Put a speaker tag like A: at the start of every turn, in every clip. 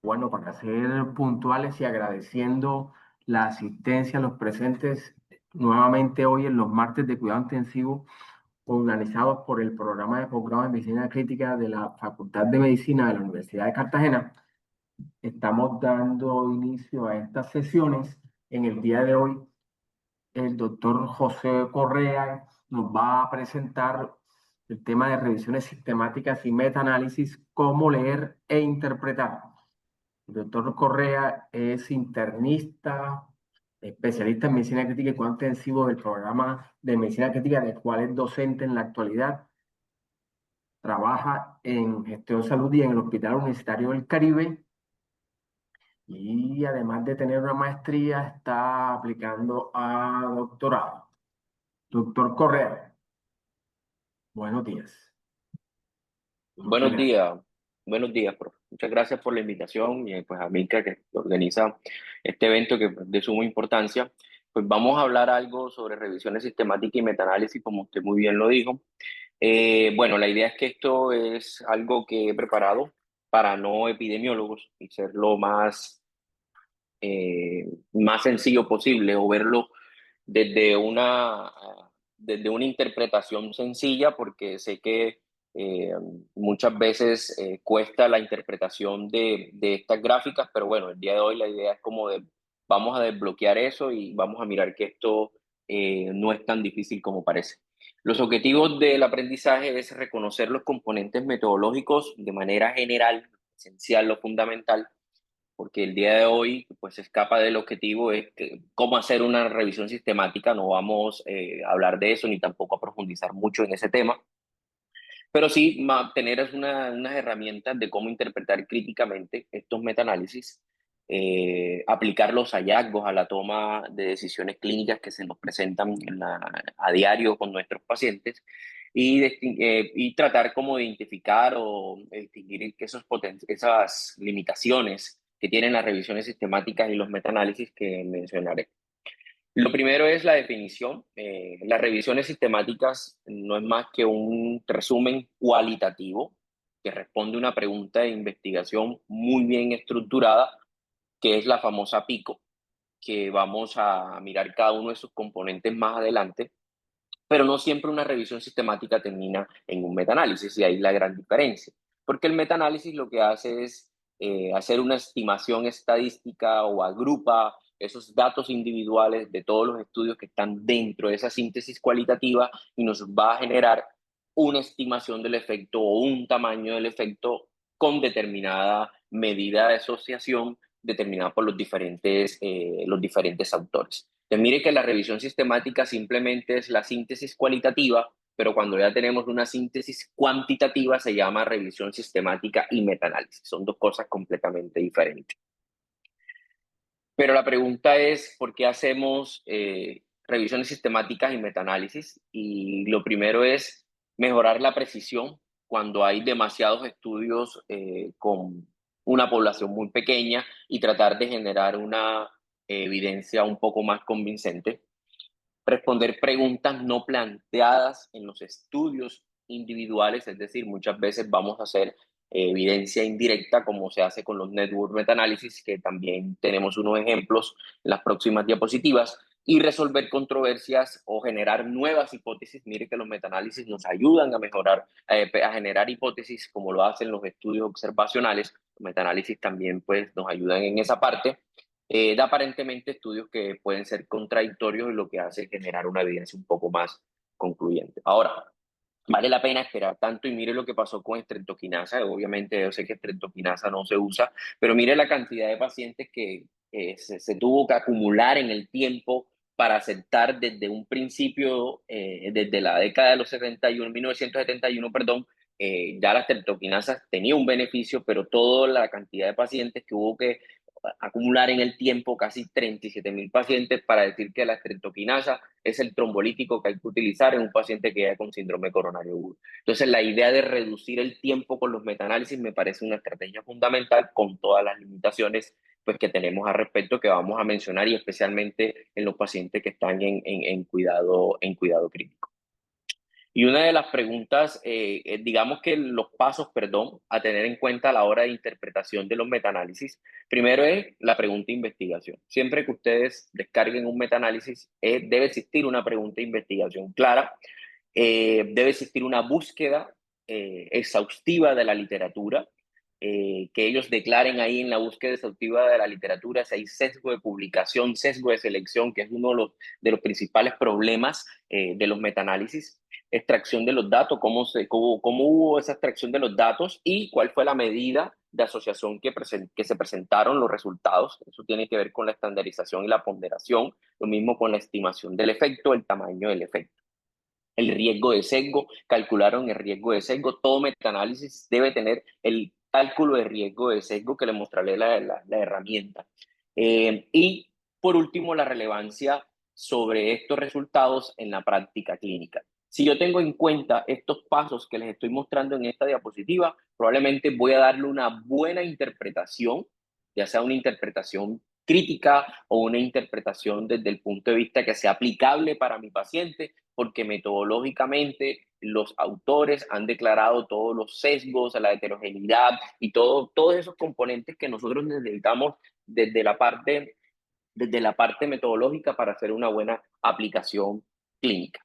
A: Bueno, para ser puntuales y agradeciendo la asistencia a los presentes nuevamente hoy en los martes de cuidado intensivo organizados por el programa de posgrado en Medicina Crítica de la Facultad de Medicina de la Universidad de Cartagena, estamos dando inicio a estas sesiones. En el día de hoy, el doctor José Correa nos va a presentar el tema de revisiones sistemáticas y metaanálisis, cómo leer e interpretar. El doctor Correa es internista, especialista en medicina crítica y cuidado intensivo del programa de medicina crítica, del cual es docente en la actualidad. Trabaja en gestión de salud y en el Hospital Universitario del Caribe. Y además de tener una maestría, está aplicando a doctorado. Doctor Correa, buenos días. Muchas
B: Buenos
A: gracias.
B: días, buenos días, profe. Muchas gracias por la invitación y pues a Milka que organiza este evento que es de suma importancia. Pues vamos a hablar algo sobre revisiones sistemáticas y metaanálisis, como usted muy bien lo dijo. Bueno, la idea es que esto es algo que he preparado para no epidemiólogos y ser lo más sencillo posible o verlo desde una interpretación sencilla, porque sé que eh, muchas veces cuesta la interpretación de estas gráficas, pero bueno, el día de hoy la idea es vamos a desbloquear eso y vamos a mirar que esto no es tan difícil como parece. Los objetivos del aprendizaje es reconocer los componentes metodológicos de manera general, esencial o fundamental, porque el día de hoy pues escapa del objetivo, es cómo hacer una revisión sistemática. No vamos a hablar de eso ni tampoco a profundizar mucho en ese tema, pero sí tener unas herramientas de cómo interpretar críticamente estos metaanálisis, aplicar los hallazgos a la toma de decisiones clínicas que se nos presentan a diario con nuestros pacientes, y tratar como de identificar o distinguir esas limitaciones que tienen las revisiones sistemáticas y los metaanálisis que mencionaré. Lo primero es la definición. Las revisiones sistemáticas no es más que un resumen cualitativo que responde a una pregunta de investigación muy bien estructurada, que es la famosa PICO, que vamos a mirar cada uno de sus componentes más adelante, pero no siempre una revisión sistemática termina en un metaanálisis, y ahí la gran diferencia, porque el metaanálisis lo que hace es hacer una estimación estadística o agrupa esos datos individuales de todos los estudios que están dentro de esa síntesis cualitativa y nos va a generar una estimación del efecto o un tamaño del efecto con determinada medida de asociación determinada por los diferentes autores. Entonces, mire que la revisión sistemática simplemente es la síntesis cualitativa, pero cuando ya tenemos una síntesis cuantitativa se llama revisión sistemática y metaanálisis. Son dos cosas completamente diferentes. Pero la pregunta es, ¿por qué hacemos revisiones sistemáticas y metaanálisis? Y lo primero es mejorar la precisión cuando hay demasiados estudios con una población muy pequeña, y tratar de generar una evidencia un poco más convincente. Responder preguntas no planteadas en los estudios individuales, es decir, muchas veces vamos a hacer evidencia indirecta, como se hace con los network metaanálisis, que también tenemos unos ejemplos en las próximas diapositivas, y resolver controversias o generar nuevas hipótesis. Mire que los metaanálisis nos ayudan a mejorar, a generar hipótesis, como lo hacen los estudios observacionales. Los metaanálisis también pues nos ayudan en esa parte. Da aparentemente estudios que pueden ser contradictorios, y lo que hace es generar una evidencia un poco más concluyente. Ahora, vale la pena esperar tanto, y mire lo que pasó con estreptoquinasa. Obviamente yo sé que estreptoquinasa no se usa, pero mire la cantidad de pacientes que se tuvo que acumular en el tiempo para aceptar desde un principio, desde la década de los 71, 1971, perdón. Ya la estreptoquinasa tenía un beneficio, pero toda la cantidad de pacientes que hubo que acumular en el tiempo, casi 37.000 pacientes, para decir que la estreptoquinasa es el trombolítico que hay que utilizar en un paciente que haya con síndrome coronario agudo. Entonces, la idea de reducir el tiempo con los metaanálisis me parece una estrategia fundamental, con todas las limitaciones pues, que tenemos al respecto, que vamos a mencionar, y especialmente en los pacientes que están en cuidado crítico. Y una de las preguntas, digamos que los pasos, perdón, a tener en cuenta a la hora de interpretación de los metaanálisis, primero es la pregunta de investigación. Siempre que ustedes descarguen un metaanálisis, debe existir una pregunta de investigación clara, debe existir una búsqueda exhaustiva de la literatura, que ellos declaren ahí en la búsqueda exhaustiva de la literatura si hay sesgo de publicación, sesgo de selección, que es uno de los principales problemas de los metaanálisis. Extracción de los datos, cómo hubo esa extracción de los datos y cuál fue la medida de asociación que se presentaron los resultados. Eso tiene que ver con la estandarización y la ponderación, lo mismo con la estimación del efecto, el tamaño del efecto. El riesgo de sesgo, calcularon el riesgo de sesgo. Todo metaanálisis debe tener el cálculo de riesgo de sesgo que le mostraré la herramienta. Y por último, la relevancia sobre estos resultados en la práctica clínica. Si yo tengo en cuenta estos pasos que les estoy mostrando en esta diapositiva, probablemente voy a darle una buena interpretación, ya sea una interpretación crítica o una interpretación desde el punto de vista que sea aplicable para mi paciente, porque metodológicamente los autores han declarado todos los sesgos, la heterogeneidad y todos esos componentes que nosotros necesitamos desde desde la parte metodológica para hacer una buena aplicación clínica.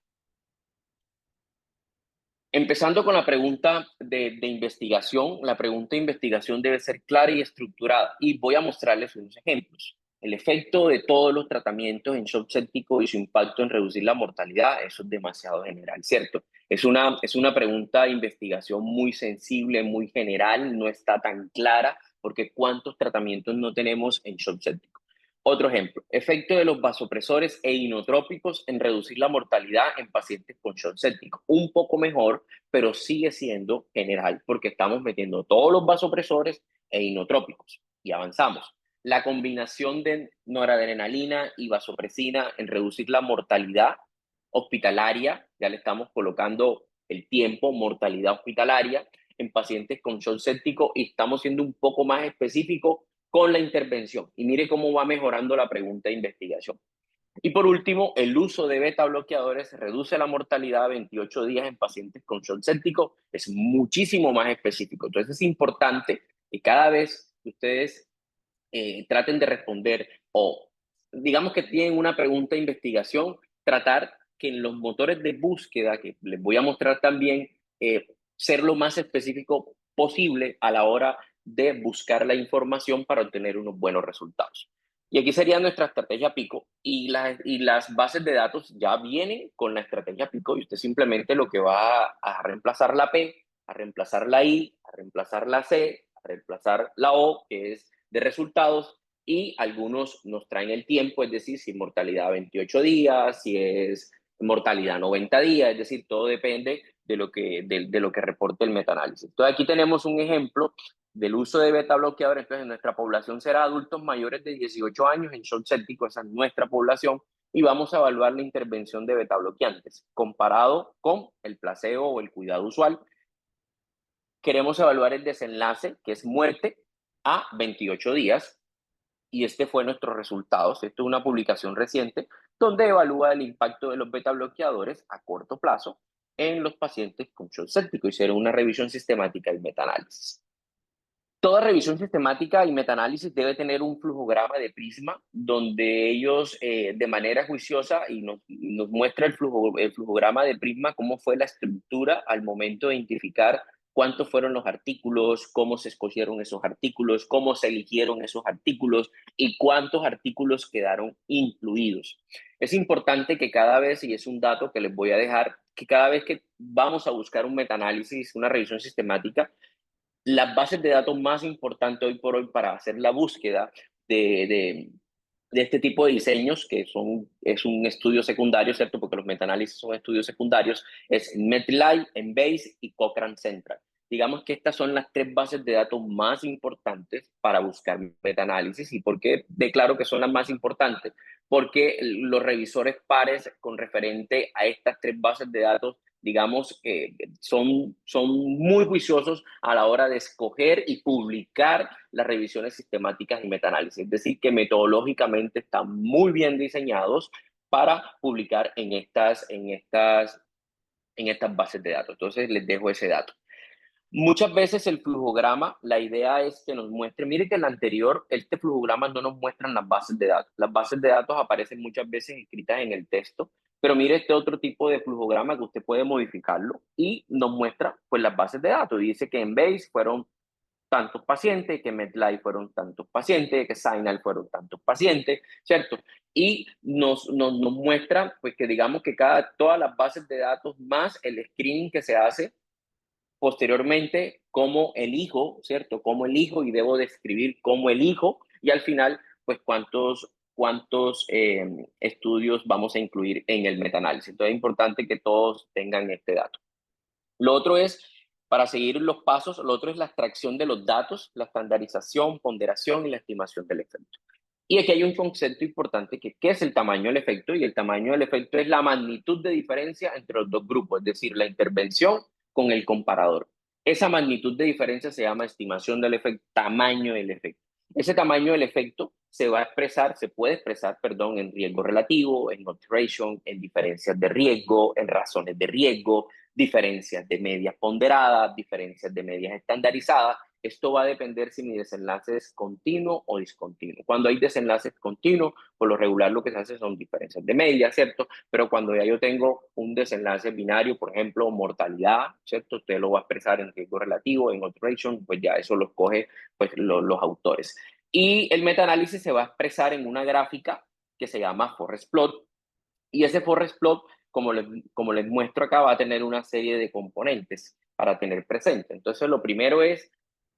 B: Empezando con la pregunta de investigación, la pregunta de investigación debe ser clara y estructurada y voy a mostrarles unos ejemplos. El efecto de todos los tratamientos en shock séptico y su impacto en reducir la mortalidad, eso es demasiado general, ¿cierto? Es una pregunta de investigación muy sensible, muy general, no está tan clara porque ¿cuántos tratamientos no tenemos en shock séptico? Otro ejemplo, efecto de los vasopresores e inotrópicos en reducir la mortalidad en pacientes con shock séptico. Un poco mejor, pero sigue siendo general porque estamos metiendo todos los vasopresores e inotrópicos. Y avanzamos. La combinación de noradrenalina y vasopresina en reducir la mortalidad hospitalaria, ya le estamos colocando el tiempo, mortalidad hospitalaria en pacientes con shock séptico y estamos siendo un poco más específicos con la intervención. Y mire cómo va mejorando la pregunta de investigación. Y por último, el uso de beta bloqueadores reduce la mortalidad a 28 días en pacientes con shock séptico. Es muchísimo más específico. Entonces es importante que cada vez que ustedes traten de responder o digamos que tienen una pregunta de investigación, tratar que en los motores de búsqueda, que les voy a mostrar también, ser lo más específico posible a la hora de buscar la información para obtener unos buenos resultados. Y aquí sería nuestra estrategia Pico y las bases de datos ya vienen con la estrategia Pico y usted simplemente lo que va a reemplazar la P, a reemplazar la I, a reemplazar la C, a reemplazar la O, que es de resultados, y algunos nos traen el tiempo, es decir, si es mortalidad 28 días, si es mortalidad 90 días, es decir, todo depende de lo que reporte el metaanálisis. Entonces aquí tenemos un ejemplo del uso de beta bloqueadores. Entonces nuestra población será adultos mayores de 18 años en shock séptico, esa es nuestra población, y vamos a evaluar la intervención de beta bloqueantes comparado con el placebo o el cuidado usual. Queremos evaluar el desenlace, que es muerte, a 28 días, y este fue nuestro resultado. Esto es una publicación reciente donde evalúa el impacto de los beta bloqueadores a corto plazo en los pacientes con shock séptico. Hicieron una revisión sistemática y metaanálisis. Toda revisión sistemática y metaanálisis debe tener un flujograma de prisma donde ellos de manera juiciosa y nos muestra el flujograma de prisma, cómo fue la estructura al momento de identificar cuántos fueron los artículos, cómo se escogieron esos artículos, cómo se eligieron esos artículos y cuántos artículos quedaron incluidos. Es importante que cada vez, y es un dato que les voy a dejar, que cada vez que vamos a buscar un metaanálisis, una revisión sistemática, las bases de datos más importantes hoy por hoy para hacer la búsqueda de este tipo de diseños, que es un estudio secundario, ¿cierto? Porque los metaanálisis son estudios secundarios, es MedLive, Embase y Cochrane Central. Digamos que estas son las tres bases de datos más importantes para buscar metaanálisis. ¿Y por qué declaro que son las más importantes? Porque los revisores pares con referente a estas tres bases de datos, digamos, son muy juiciosos a la hora de escoger y publicar las revisiones sistemáticas y metaanálisis. Es decir, que metodológicamente están muy bien diseñados para publicar en estas en estas bases de datos. Entonces les dejo ese dato. Muchas veces el flujograma, la idea es que nos muestre, mire que en el anterior, este flujograma no nos muestran las bases de datos. Las bases de datos aparecen muchas veces escritas en el texto, pero mire este otro tipo de flujograma que usted puede modificarlo y nos muestra pues las bases de datos. Dice que en Base fueron tantos pacientes, que MedLife fueron tantos pacientes, que Signal fueron tantos pacientes, ¿cierto? Y nos muestra pues que digamos que todas las bases de datos más el screening que se hace posteriormente cómo elijo, ¿cierto? Cómo elijo y debo describir cómo elijo y al final, pues cuántos estudios vamos a incluir en el metaanálisis. Entonces es importante que todos tengan este dato. Lo otro es, para seguir los pasos, lo otro es la extracción de los datos, la estandarización, ponderación y la estimación del efecto. Y aquí hay un concepto importante que ¿qué es el tamaño del efecto? Y el tamaño del efecto es la magnitud de diferencia entre los dos grupos, es decir, la intervención con el comparador. Esa magnitud de diferencia se llama estimación del efecto, tamaño del efecto. Ese tamaño del efecto se puede expresar, perdón, en riesgo relativo, en odds ratio, en diferencias de riesgo, en razones de riesgo, diferencias de medias ponderadas, diferencias de medias estandarizadas. Esto va a depender si mi desenlace es continuo o discontinuo. Cuando hay desenlaces continuos, por lo regular lo que se hace son diferencias de media, ¿cierto? Pero cuando ya yo tengo un desenlace binario, por ejemplo, mortalidad, ¿cierto? Usted lo va a expresar en riesgo relativo, en odds ratio, pues ya eso lo escoge pues, los autores. Y el metaanálisis se va a expresar en una gráfica que se llama forest plot, y ese forest plot, como les muestro acá, va a tener una serie de componentes para tener presente. Entonces, lo primero es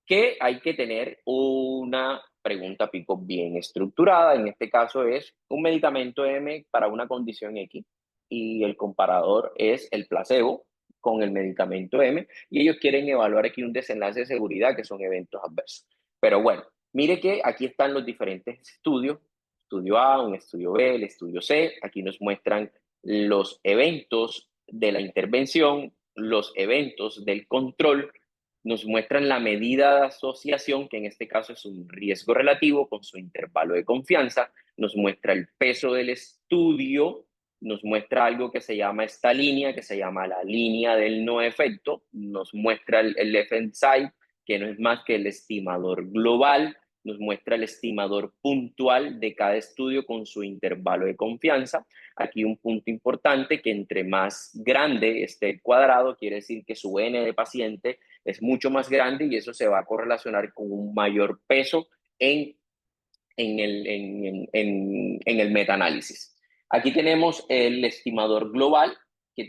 B: que hay que tener una pregunta pico bien estructurada. En este caso es un medicamento M para una condición X y el comparador es el placebo con el medicamento M y ellos quieren evaluar aquí un desenlace de seguridad que son eventos adversos. Pero bueno, mire que aquí están los diferentes estudios, estudio A, un estudio B, el estudio C, aquí nos muestran los eventos de la intervención, los eventos del control, nos muestran la medida de asociación, que en este caso es un riesgo relativo con su intervalo de confianza, nos muestra el peso del estudio, nos muestra algo que se llama esta línea, que se llama la línea del no efecto, nos muestra el effect size, que no es más que el estimador global, nos muestra el estimador puntual de cada estudio con su intervalo de confianza. Aquí un punto importante, que entre más grande esté el cuadrado, quiere decir que su N de paciente es mucho más grande y eso se va a correlacionar con un mayor peso en el metaanálisis. Aquí tenemos el estimador global, que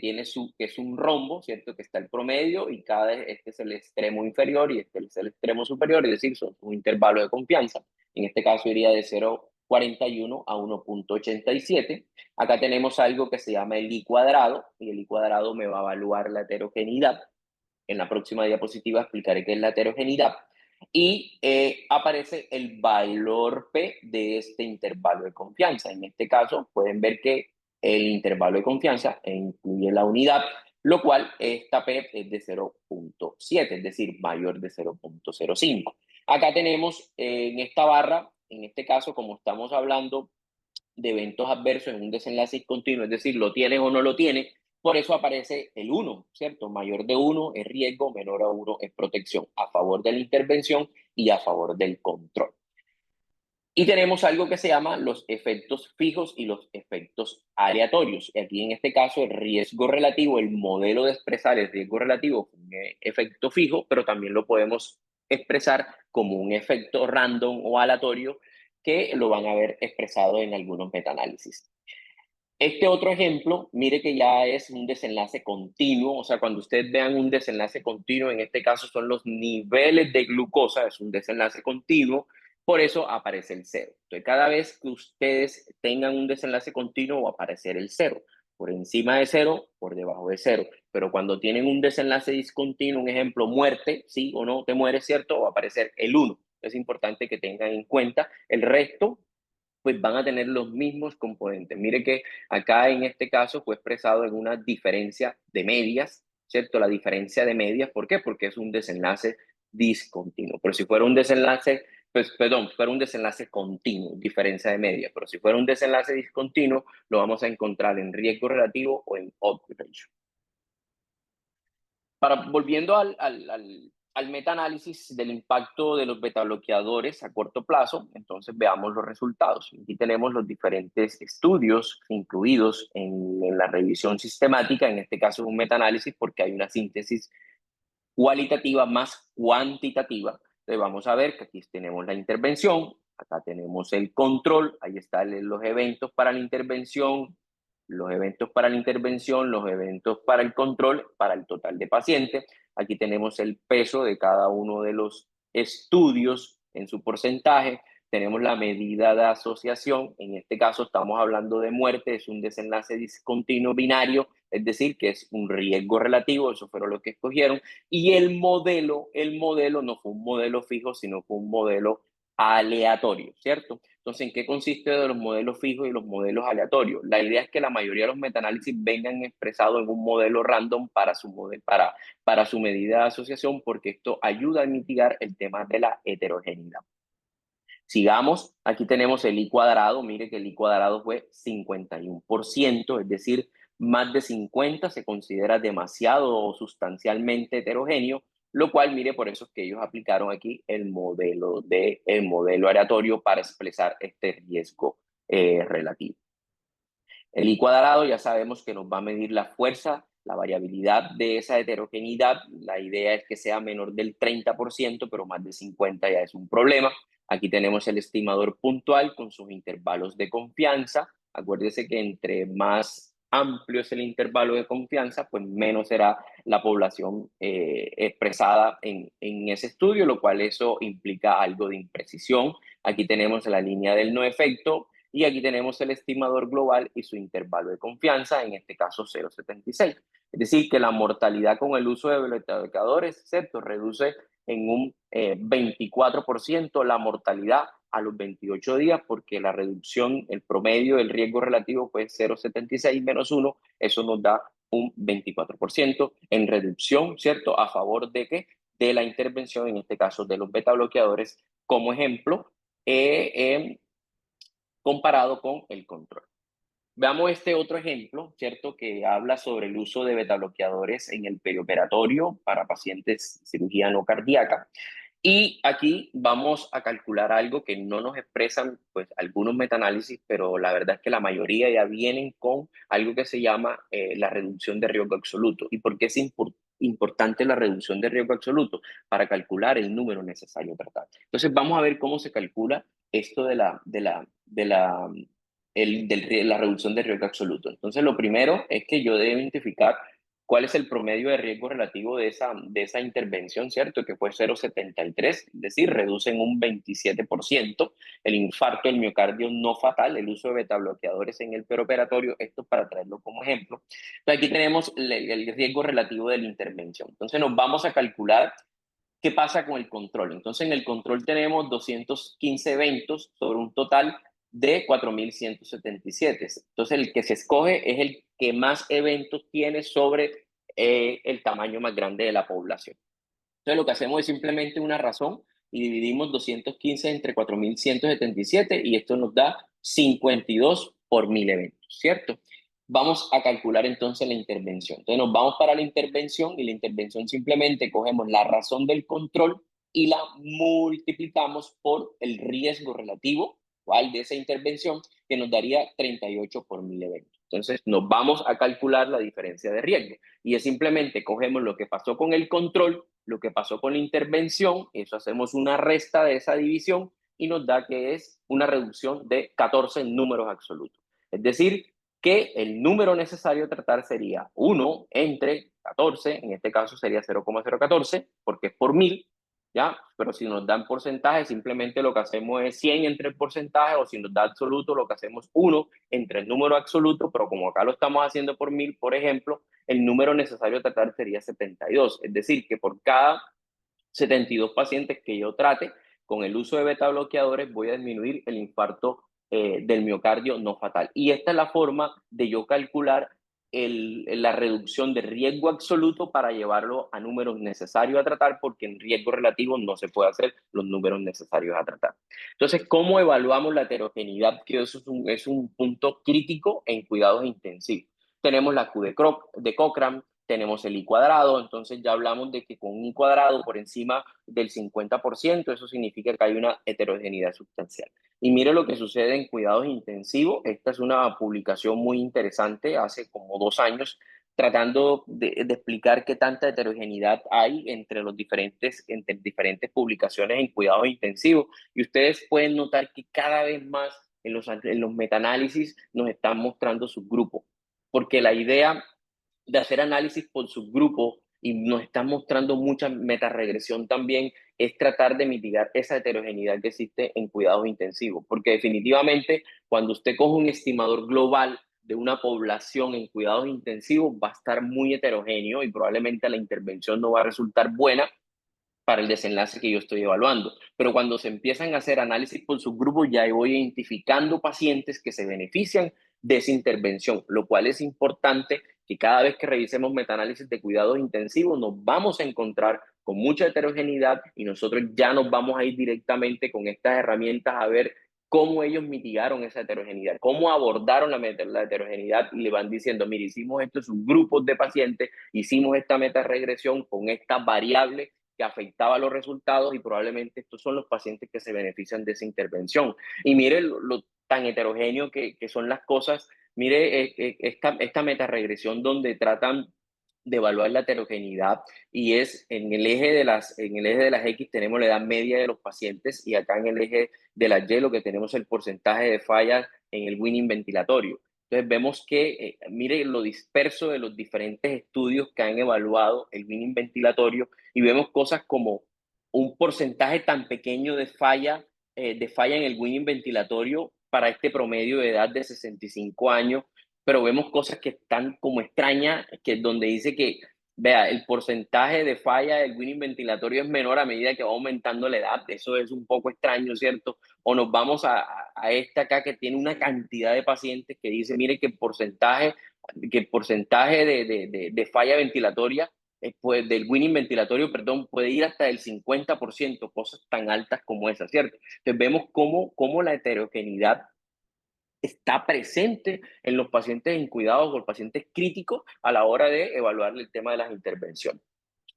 B: es un rombo, ¿cierto? Que está el promedio y este es el extremo inferior y este es el extremo superior, es decir, son un intervalo de confianza. En este caso iría de 0,41 a 1,87. Acá tenemos algo que se llama el I cuadrado y el I cuadrado me va a evaluar la heterogeneidad. En la próxima diapositiva explicaré qué es la heterogeneidad y aparece el valor P de este intervalo de confianza. En este caso, pueden ver que el intervalo de confianza incluye la unidad, lo cual esta P es de 0,7, es decir, mayor de 0,05. Acá tenemos en esta barra, en este caso, como estamos hablando de eventos adversos en un desenlace continuo, es decir, lo tiene o no lo tiene, por eso aparece el 1, ¿cierto? Mayor de 1 es riesgo, menor a 1 es protección, a favor de la intervención y a favor del control. Y tenemos algo que se llama los efectos fijos y los efectos aleatorios. Aquí en este caso el riesgo relativo, el modelo de expresar el riesgo relativo como un efecto fijo, pero también lo podemos expresar como un efecto random o aleatorio que lo van a ver expresado en algunos metaanálisis. Este otro ejemplo, mire que ya es un desenlace continuo, o sea, cuando ustedes vean un desenlace continuo, en este caso son los niveles de glucosa, es un desenlace continuo, por eso aparece el cero. Entonces, cada vez que ustedes tengan un desenlace continuo, va a aparecer el cero. Por encima de cero, por debajo de cero. Pero cuando tienen un desenlace discontinuo, un ejemplo, muerte, sí o no, te mueres, ¿cierto? Va a aparecer el 1. Es importante que tengan en cuenta el resto, pues van a tener los mismos componentes. Mire que acá en este caso fue expresado en una diferencia de medias, ¿cierto? La diferencia de medias, ¿por qué? Porque es un desenlace discontinuo. Pero si fuera un desenlace, pues perdón, fuera un desenlace continuo, diferencia de medias. Pero si fuera un desenlace discontinuo, lo vamos a encontrar en riesgo relativo o en odds ratio. Volviendo al metaanálisis del impacto de los betabloqueadores a corto plazo, entonces veamos los resultados. Aquí tenemos los diferentes estudios incluidos en la revisión sistemática, en este caso es un metaanálisis porque hay una síntesis cualitativa más cuantitativa. Entonces vamos a ver que aquí tenemos la intervención, acá tenemos el control, ahí están los eventos para la intervención, los eventos para la intervención, los eventos para el control, para el total de pacientes. Aquí tenemos el peso de cada uno de los estudios en su porcentaje. Tenemos la medida de asociación. En este caso estamos hablando de muerte, es un desenlace discontinuo binario, es decir, que es un riesgo relativo, eso fueron los que escogieron. Y el modelo no fue un modelo fijo, sino fue un modelo aleatorio, ¿cierto? Entonces, ¿en qué consiste de los modelos fijos y los modelos aleatorios? La idea es que la mayoría de los metaanálisis vengan expresados en un modelo random para su medida de asociación, porque esto ayuda a mitigar el tema de la heterogeneidad. Sigamos, aquí tenemos el I cuadrado, mire que el I cuadrado fue 51%, es decir, más de 50 se considera demasiado o sustancialmente heterogéneo, lo cual, mire, por eso es que ellos aplicaron aquí el modelo aleatorio para expresar este riesgo relativo. El I cuadrado ya sabemos que nos va a medir la fuerza, la variabilidad de esa heterogeneidad. La idea es que sea menor del 30%, pero más de 50 ya es un problema. Aquí tenemos el estimador puntual con sus intervalos de confianza. Acuérdese que entre más amplio es el intervalo de confianza, pues menos será la población expresada en ese estudio, lo cual eso implica algo de imprecisión. Aquí tenemos la línea del no efecto y aquí tenemos el estimador global y su intervalo de confianza, en este caso 0,76. Es decir, que la mortalidad con el uso de beta-bloqueadores, ¿cierto?, reduce en un 24% la mortalidad a los 28 días, porque la reducción, el promedio del riesgo relativo fue 0,76 menos 1, eso nos da un 24% en reducción, ¿cierto?, a favor de qué? De la intervención, en este caso de los beta-bloqueadores, como ejemplo, comparado con el control. Veamos este otro ejemplo, ¿cierto?, que habla sobre el uso de betabloqueadores en el perioperatorio para pacientes de cirugía no cardíaca. Y aquí vamos a calcular algo que no nos expresan pues algunos metaanálisis, pero la verdad es que la mayoría ya vienen con algo que se llama la reducción de riesgo absoluto. ¿Y por qué es importante la reducción de riesgo absoluto? Para calcular el número necesario tratar. Entonces vamos a ver cómo se calcula esto de la reducción de riesgo absoluto. Entonces lo primero es que yo debo identificar cuál es el promedio de riesgo relativo de esa intervención, ¿cierto? Que fue 0,73, es decir, reduce en un 27% el infarto del miocardio no fatal, el uso de betabloqueadores en el peroperatorio, esto para traerlo como ejemplo. Entonces aquí tenemos el riesgo relativo de la intervención. Entonces nos vamos a calcular qué pasa con el control. Entonces en el control tenemos 215 eventos sobre un total de 4.177. Entonces el que se escoge es el que más eventos tiene sobre el tamaño más grande de la población. Entonces lo que hacemos es simplemente una razón y dividimos 215 entre 4.177 y esto nos da 52 por 1.000 eventos, ¿cierto? Vamos a calcular entonces la intervención. Entonces nos vamos para la intervención y la intervención simplemente cogemos la razón del control y la multiplicamos por el riesgo relativo, ¿cuál? De esa intervención, que nos daría 38 por 1.000 eventos. Entonces nos vamos a calcular la diferencia de riesgo y es simplemente cogemos lo que pasó con el control, lo que pasó con la intervención, eso hacemos una resta de esa división y nos da que es una reducción de 14 en números absolutos. Es decir, que el número necesario a tratar sería 1 entre 14, en este caso sería 0,014, porque es por 1.000, ¿ya? Pero si nos dan porcentaje, simplemente lo que hacemos es 100 entre el porcentaje, o si nos da absoluto, lo que hacemos 1 entre el número absoluto, pero como acá lo estamos haciendo por 1.000, por ejemplo, el número necesario a tratar sería 72. Es decir, que por cada 72 pacientes que yo trate, con el uso de beta bloqueadores voy a disminuir el infarto del miocardio no fatal. Y esta es la forma de yo calcular la reducción de riesgo absoluto para llevarlo a números necesarios a tratar, porque en riesgo relativo no se puede hacer los números necesarios a tratar. Entonces, ¿cómo evaluamos la heterogeneidad? Que eso es un punto crítico en cuidados intensivos. Tenemos la Q de Cochrane, tenemos el I cuadrado, entonces ya hablamos de que con un I cuadrado por encima del 50%, eso significa que hay una heterogeneidad sustancial. Y mire lo que sucede en cuidados intensivos. Esta es una publicación muy interesante, hace como 2 años, tratando de explicar qué tanta heterogeneidad hay entre diferentes publicaciones en cuidados intensivos. Y ustedes pueden notar que cada vez más en los metaanálisis nos están mostrando subgrupos, porque la idea de hacer análisis por subgrupo, y nos están mostrando mucha metaregresión también, es tratar de mitigar esa heterogeneidad que existe en cuidados intensivos, porque definitivamente cuando usted coge un estimador global de una población en cuidados intensivos va a estar muy heterogéneo y probablemente la intervención no va a resultar buena para el desenlace que yo estoy evaluando. Pero cuando se empiezan a hacer análisis por subgrupos, ya voy identificando pacientes que se benefician de esa intervención, lo cual es importante que cada vez que revisemos metaanálisis de cuidados intensivos nos vamos a encontrar con mucha heterogeneidad y nosotros ya nos vamos a ir directamente con estas herramientas a ver cómo ellos mitigaron esa heterogeneidad, cómo abordaron la heterogeneidad y le van diciendo, mire, hicimos estos subgrupos de pacientes, hicimos esta metaregresión con esta variable que afectaba los resultados y probablemente estos son los pacientes que se benefician de esa intervención. Y mire lo tan heterogéneo que son las cosas. Mire esta metaregresión donde tratan de evaluar la heterogeneidad y es en el eje de las X tenemos la edad media de los pacientes y acá en el eje de las Y lo que tenemos es el porcentaje de fallas en el winning ventilatorio. Entonces vemos que, mire lo disperso de los diferentes estudios que han evaluado el winning ventilatorio y vemos cosas como un porcentaje tan pequeño de falla en el winning ventilatorio para este promedio de edad de 65 años, pero vemos cosas que están como extrañas, que es donde dice que, vea, el porcentaje de falla del winning ventilatorio es menor a medida que va aumentando la edad. Eso es un poco extraño, ¿cierto? O nos vamos a esta acá que tiene una cantidad de pacientes que dice, mire que el porcentaje de falla ventilatoria, pues, del winning ventilatorio, perdón, puede ir hasta el 50%, cosas tan altas como esas, ¿cierto? Entonces vemos cómo la heterogeneidad está presente en los pacientes en cuidados o los pacientes críticos a la hora de evaluar el tema de las intervenciones.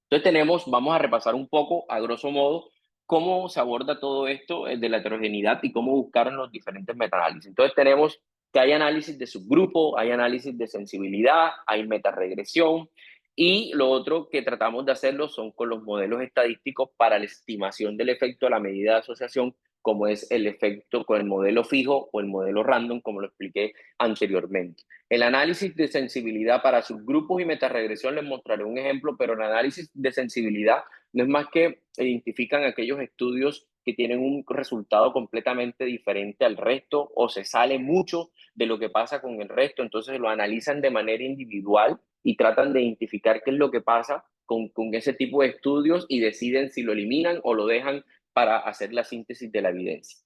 B: Entonces vamos a repasar un poco, a grosso modo, cómo se aborda todo esto de la heterogeneidad y cómo buscar en los diferentes metaanálisis. Entonces tenemos que hay análisis de subgrupo, hay análisis de sensibilidad, hay metaregresión, y lo otro que tratamos de hacerlo son con los modelos estadísticos para la estimación del efecto de la medida de asociación, como es el efecto con el modelo fijo o el modelo random, como lo expliqué anteriormente. El análisis de sensibilidad para subgrupos y metaregresión les mostraré un ejemplo, pero el análisis de sensibilidad no es más que identifican aquellos estudios que tienen un resultado completamente diferente al resto o se sale mucho de lo que pasa con el resto, entonces lo analizan de manera individual y tratan de identificar qué es lo que pasa con ese tipo de estudios y deciden si lo eliminan o lo dejan para hacer la síntesis de la evidencia.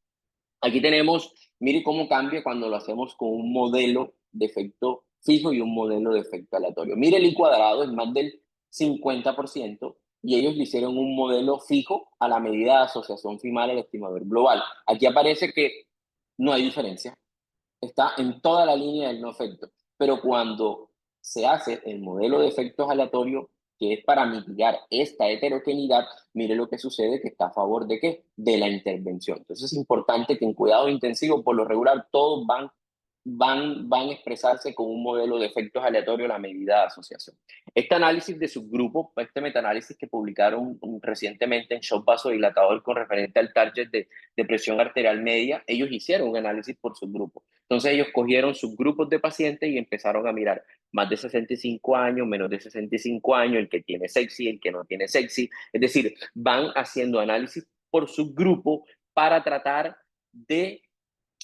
B: Aquí tenemos, mire cómo cambia cuando lo hacemos con un modelo de efecto fijo y un modelo de efecto aleatorio. Mire el I cuadrado es más del 50% y ellos le hicieron un modelo fijo a la medida de asociación final al estimador global. Aquí aparece que no hay diferencia, está en toda la línea del no efecto, pero cuando se hace el modelo de efectos aleatorios, que es para mitigar esta heterogeneidad, mire lo que sucede, que está a favor de qué, de la intervención. Entonces es importante que en cuidado intensivo, por lo regular, todos van a expresarse con un modelo de efectos aleatorios a la medida de asociación. Este análisis de subgrupos, este metaanálisis que publicaron recientemente en Shock Vasodilatador con referente al target de presión arterial media, ellos hicieron un análisis por subgrupos. Entonces ellos cogieron subgrupos de pacientes y empezaron a mirar más de 65 años, menos de 65 años, el que tiene sexy, el que no tiene sexy. Es decir, van haciendo análisis por subgrupo para tratar de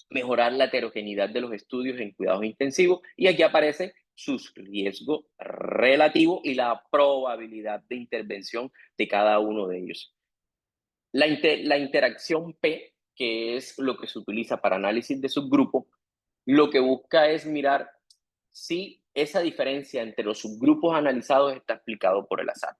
B: mejorar la heterogeneidad de los estudios en cuidados intensivos y aquí aparece su riesgo relativo y la probabilidad de intervención de cada uno de ellos. La interacción P, que es lo que se utiliza para análisis de subgrupo, lo que busca es mirar si esa diferencia entre los subgrupos analizados está explicado por el azar.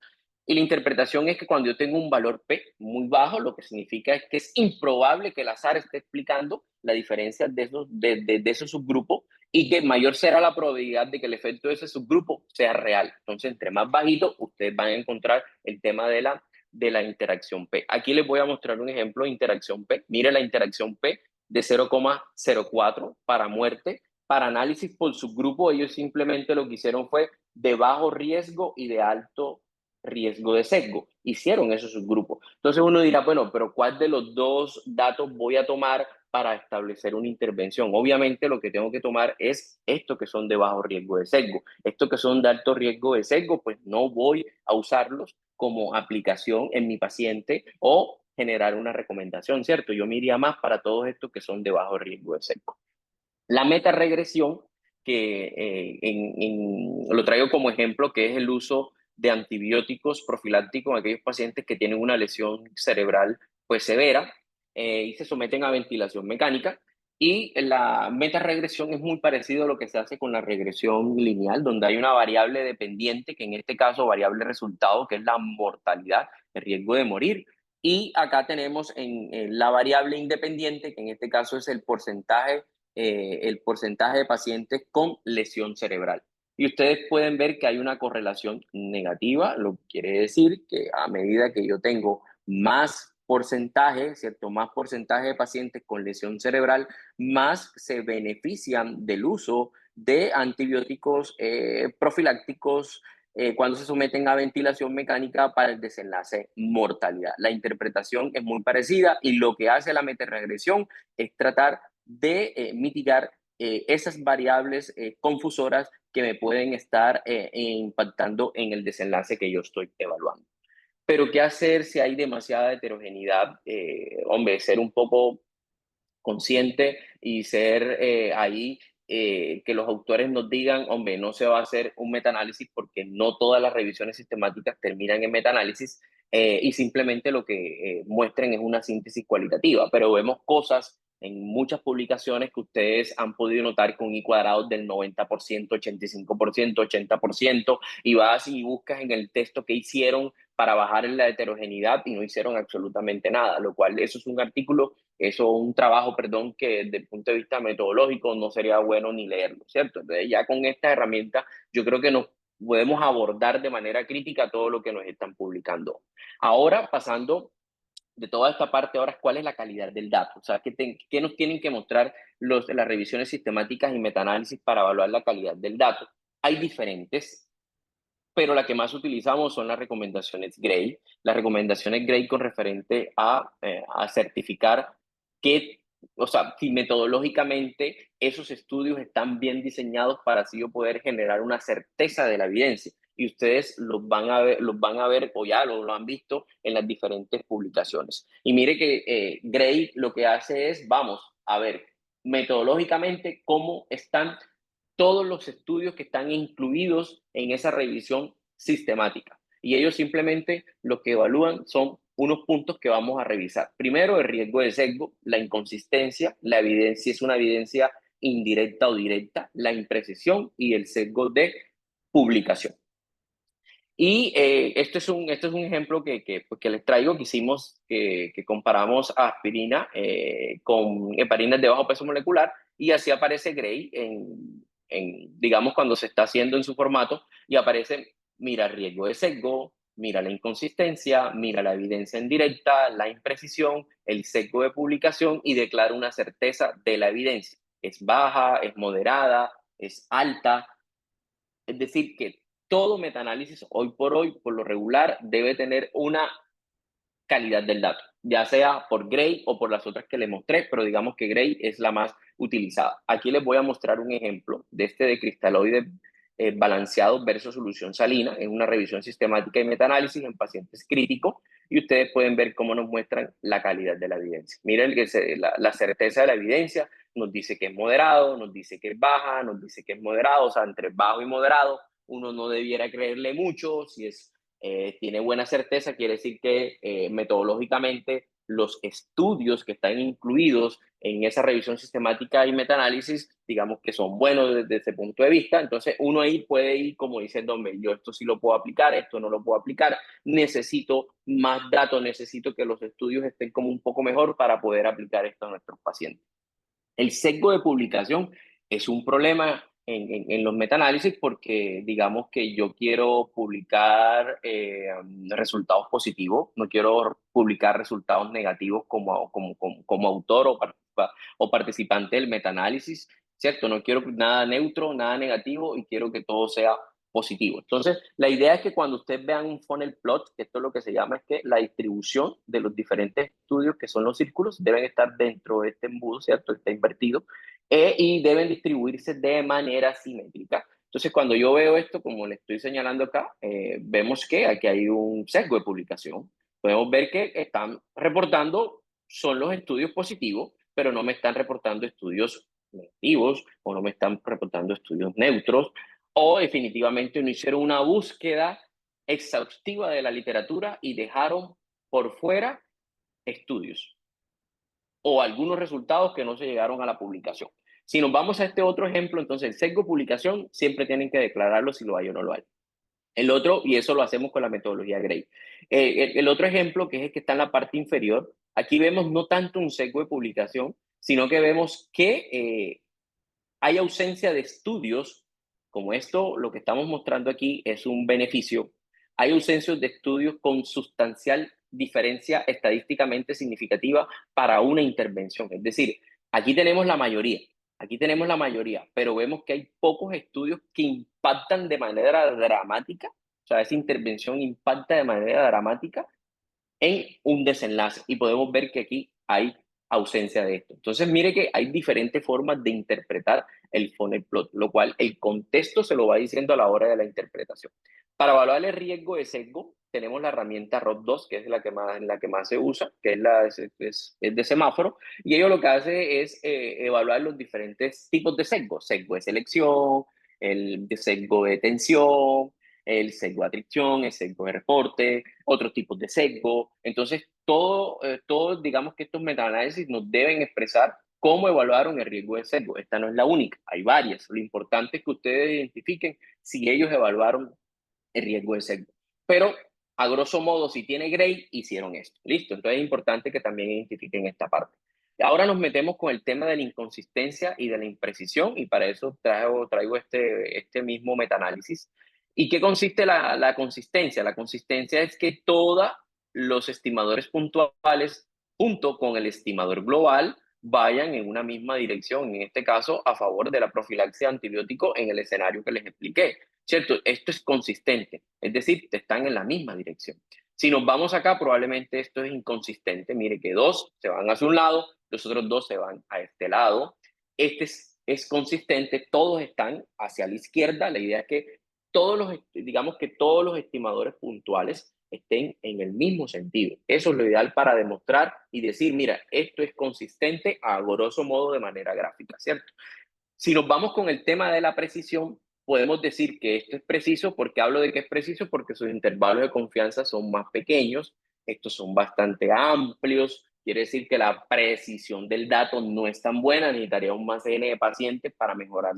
B: Y la interpretación es que cuando yo tengo un valor P muy bajo, lo que significa es que es improbable que el azar esté explicando la diferencia de esos subgrupos y que mayor será la probabilidad de que el efecto de ese subgrupo sea real. Entonces, entre más bajito, ustedes van a encontrar el tema de la interacción P. Aquí les voy a mostrar un ejemplo de interacción P. Mire la interacción P de 0,04 para muerte. Para análisis por subgrupo, ellos simplemente lo que hicieron fue de bajo riesgo y de alto riesgo de sesgo. Hicieron esos subgrupos. Entonces uno dirá, bueno, pero ¿cuál de los dos datos voy a tomar para establecer una intervención? Obviamente lo que tengo que tomar es estos que son de bajo riesgo de sesgo. Estos que son de alto riesgo de sesgo, pues no voy a usarlos como aplicación en mi paciente o generar una recomendación, ¿cierto? Yo me iría más para todos estos que son de bajo riesgo de sesgo. La metaregresión, que lo traigo como ejemplo, que es el uso de antibióticos profilácticos en aquellos pacientes que tienen una lesión cerebral pues severa y se someten a ventilación mecánica. Y la metaregresión es muy parecido a lo que se hace con la regresión lineal, donde hay una variable dependiente, que en este caso variable resultado, que es la mortalidad, el riesgo de morir. Y acá tenemos en la variable independiente, que en este caso es el porcentaje de pacientes con lesión cerebral. Y ustedes pueden ver que hay una correlación negativa, lo que quiere decir que a medida que yo tengo más porcentaje, ¿cierto? Más porcentaje de pacientes con lesión cerebral, más se benefician del uso de antibióticos profilácticos cuando se someten a ventilación mecánica para el desenlace mortalidad. La interpretación es muy parecida y lo que hace la metaregresión es tratar de mitigar esas variables confusoras que me pueden estar impactando en el desenlace que yo estoy evaluando. Pero ¿qué hacer si hay demasiada heterogeneidad? Hombre, ser un poco consciente y ser ahí que los autores nos digan, hombre, no se va a hacer un metaanálisis porque no todas las revisiones sistemáticas terminan en metaanálisis y simplemente lo que muestren es una síntesis cualitativa, pero vemos cosas en muchas publicaciones que ustedes han podido notar con I cuadrados del 90%, 85%, 80%, y vas y buscas en el texto que hicieron para bajar en la heterogeneidad y no hicieron absolutamente nada, lo cual eso es un artículo, eso un trabajo, perdón, que desde el punto de vista metodológico no sería bueno ni leerlo, ¿cierto? Entonces ya con esta herramienta yo creo que nos podemos abordar de manera crítica todo lo que nos están publicando. Ahora, pasando de toda esta parte, ahora, ¿cuál es la calidad del dato? O sea, ¿qué nos tienen que mostrar las revisiones sistemáticas y metaanálisis para evaluar la calidad del dato? Hay diferentes, pero la que más utilizamos son las recomendaciones Gray. Las recomendaciones Gray con referente a certificar que, o sea, si metodológicamente esos estudios están bien diseñados para así yo poder generar una certeza de la evidencia. Y ustedes los van a ver o ya lo han visto en las diferentes publicaciones. Y mire que Gray lo que hace es, vamos a ver metodológicamente cómo están todos los estudios que están incluidos en esa revisión sistemática. Y ellos simplemente lo que evalúan son unos puntos que vamos a revisar. Primero, el riesgo de sesgo, la inconsistencia, la evidencia es una evidencia indirecta o directa, la imprecisión y el sesgo de publicación. Y esto es un ejemplo pues, que les traigo, que hicimos, que comparamos a aspirina con heparinas de bajo peso molecular y así aparece Gray digamos, cuando se está haciendo en su formato y aparece, mira el riesgo de sesgo, mira la inconsistencia, mira la evidencia indirecta, la imprecisión, el sesgo de publicación y declara una certeza de la evidencia. Es baja, es moderada, es alta. Es decir, que todo metaanálisis hoy, por lo regular, debe tener una calidad del dato, ya sea por Gray o por las otras que les mostré, pero digamos que Gray es la más utilizada. Aquí les voy a mostrar un ejemplo de este de cristaloides balanceados versus solución salina en una revisión sistemática y metaanálisis en pacientes críticos y ustedes pueden ver cómo nos muestran la calidad de la evidencia. Miren la certeza de la evidencia nos dice que es moderado, nos dice que es baja, nos dice que es moderado, o sea, entre bajo y moderado uno no debiera creerle mucho, si tiene buena certeza, quiere decir que metodológicamente los estudios que están incluidos en esa revisión sistemática y metaanálisis, digamos que son buenos desde ese punto de vista. Entonces, uno ahí puede ir como diciendo, hombre, yo esto sí lo puedo aplicar, esto no lo puedo aplicar, necesito más datos, necesito que los estudios estén como un poco mejor para poder aplicar esto a nuestros pacientes. El sesgo de publicación es un problema en los metaanálisis porque digamos que yo quiero publicar resultados positivos, no quiero publicar resultados negativos como autor o participante del metaanálisis, ¿cierto? No quiero nada neutro, nada negativo y quiero que todo sea positivo. Entonces, la idea es que cuando ustedes vean un funnel plot, esto es lo que se llama es que la distribución de los diferentes estudios que son los círculos deben estar dentro de este embudo, ¿cierto? Está invertido y deben distribuirse de manera simétrica. Entonces, cuando yo veo esto, como le estoy señalando acá, vemos que aquí hay un sesgo de publicación. Podemos ver que están reportando, son los estudios positivos, pero no me están reportando estudios negativos o no me están reportando estudios neutros o definitivamente no hicieron una búsqueda exhaustiva de la literatura y dejaron por fuera estudios o algunos resultados que no se llegaron a la publicación. Si nos vamos a este otro ejemplo, entonces el sesgo de publicación siempre tienen que declararlo si lo hay o no lo hay. El otro, y eso lo hacemos con la metodología Gray. El otro ejemplo, que es el que está en la parte inferior, aquí vemos no tanto un sesgo de publicación, sino que vemos que hay ausencia de estudios, como esto, lo que estamos mostrando aquí es un beneficio, hay ausencia de estudios con sustancial diferencia estadísticamente significativa para una intervención. Es decir, aquí tenemos la mayoría, pero vemos que hay pocos estudios que impactan de manera dramática, o sea, esa intervención impacta de manera dramática en un desenlace y podemos ver que aquí hay ausencia de esto. Entonces, mire que hay diferentes formas de interpretar el funnel plot, lo cual el contexto se lo va diciendo a la hora de la interpretación. Para evaluar el riesgo de sesgo, tenemos la herramienta ROT2, que es la que más se usa, que es de semáforo, y ello lo que hace es evaluar los diferentes tipos de sesgo, sesgo de selección, el de sesgo de tensión, el sesgo de atribución, el sesgo de reporte, otros tipos de sesgo. Entonces, digamos que estos metaanálisis nos deben expresar cómo evaluaron el riesgo de sesgo. Esta no es la única, hay varias. Lo importante es que ustedes identifiquen si ellos evaluaron el riesgo de sesgo. Pero, a grosso modo, si tiene Gray, hicieron esto. Listo. Entonces, es importante que también identifiquen esta parte. Ahora nos metemos con el tema de la inconsistencia y de la imprecisión, y para eso traigo este mismo metaanálisis. ¿Y qué consiste la consistencia? La consistencia es que todos los estimadores puntuales, junto con el estimador global, vayan en una misma dirección, en este caso, a favor de la profilaxis antibiótico en el escenario que les expliqué. ¿Cierto? Esto es consistente, es decir, están en la misma dirección. Si nos vamos acá, probablemente esto es inconsistente. Mire que dos se van hacia un lado, los otros dos se van a este lado. Este es consistente, todos están hacia la izquierda. La idea es que digamos que todos los estimadores puntuales estén en el mismo sentido. Eso es lo ideal para demostrar y decir, mira, esto es consistente a grosso modo de manera gráfica, ¿cierto? Si nos vamos con el tema de la precisión, podemos decir que esto es preciso. ¿Por qué hablo de que es preciso? Porque sus intervalos de confianza son más pequeños, estos son bastante amplios, quiere decir que la precisión del dato no es tan buena, necesitaría un más N de pacientes para mejorar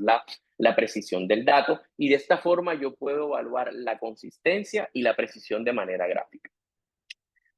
B: la precisión del dato, y de esta forma yo puedo evaluar la consistencia y la precisión de manera gráfica.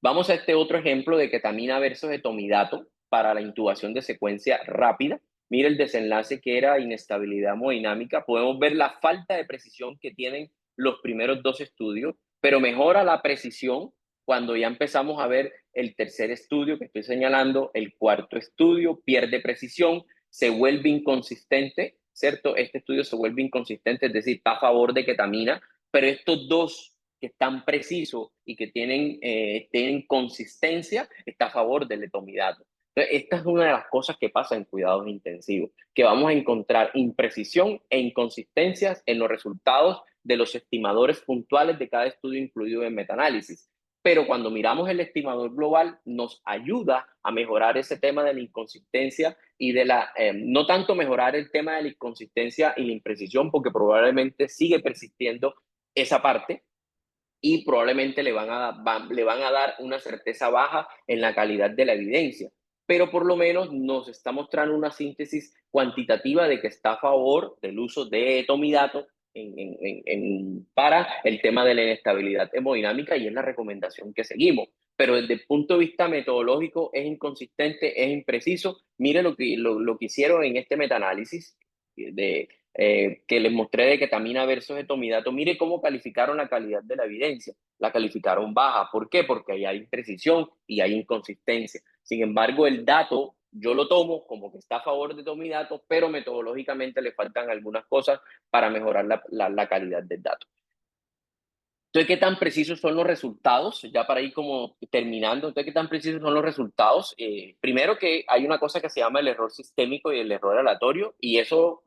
B: Vamos a este otro ejemplo de ketamina versus etomidato para la intubación de secuencia rápida. Mira el desenlace que era inestabilidad hemodinámica. Podemos ver la falta de precisión que tienen los primeros dos estudios, pero mejora la precisión cuando ya empezamos a ver el tercer estudio que estoy señalando, el cuarto estudio, pierde precisión, se vuelve inconsistente, ¿cierto? Este estudio se vuelve inconsistente, es decir, está a favor de ketamina, pero estos dos que están precisos y que tienen consistencia, está a favor del etomidato. Entonces, esta es una de las cosas que pasa en cuidados intensivos, que vamos a encontrar imprecisión e inconsistencias en los resultados de los estimadores puntuales de cada estudio incluido en metaanálisis. Pero cuando miramos el estimador global, nos ayuda a mejorar ese tema de la inconsistencia y no tanto mejorar el tema de la inconsistencia y la imprecisión, porque probablemente sigue persistiendo esa parte, y probablemente le van a dar una certeza baja en la calidad de la evidencia, pero por lo menos nos está mostrando una síntesis cuantitativa de que está a favor del uso de etomidato para el tema de la inestabilidad hemodinámica, y es la recomendación que seguimos. Pero desde el punto de vista metodológico es inconsistente, es impreciso. Mire lo que hicieron en este metaanálisis. que les mostré de ketamina versus etomidato, mire cómo calificaron la calidad de la evidencia. La calificaron baja. ¿Por qué? Porque ahí hay imprecisión y hay inconsistencia. Sin embargo, el dato yo lo tomo como que está a favor de etomidato, pero metodológicamente le faltan algunas cosas para mejorar la calidad del dato. Entonces, ¿qué tan precisos son los resultados? Ya para ir como terminando, entonces, ¿qué tan precisos son los resultados? Primero que hay una cosa que se llama el error sistémico y el error aleatorio, y eso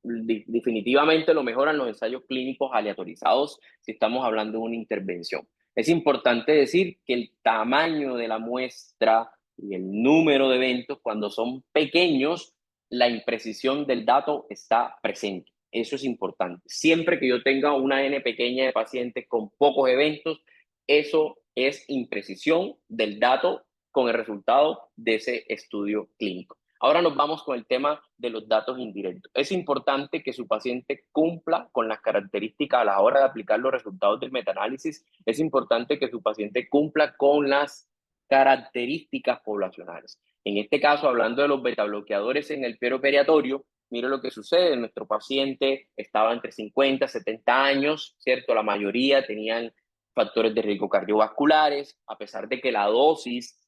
B: definitivamente lo mejoran los ensayos clínicos aleatorizados si estamos hablando de una intervención. Es importante decir que el tamaño de la muestra y el número de eventos, cuando son pequeños, la imprecisión del dato está presente. Eso es importante. Siempre que yo tenga una N pequeña de pacientes con pocos eventos, eso es imprecisión del dato con el resultado de ese estudio clínico. Ahora nos vamos con el tema de los datos indirectos. Es importante que su paciente cumpla con las características a la hora de aplicar los resultados del metaanálisis. Es importante que su paciente cumpla con las características poblacionales. En este caso, hablando de los betabloqueadores en el perioperiatorio, mire lo que sucede, nuestro paciente estaba entre 50 y 70 años, ¿cierto? La mayoría tenían factores de riesgo cardiovasculares, a pesar de que la dosis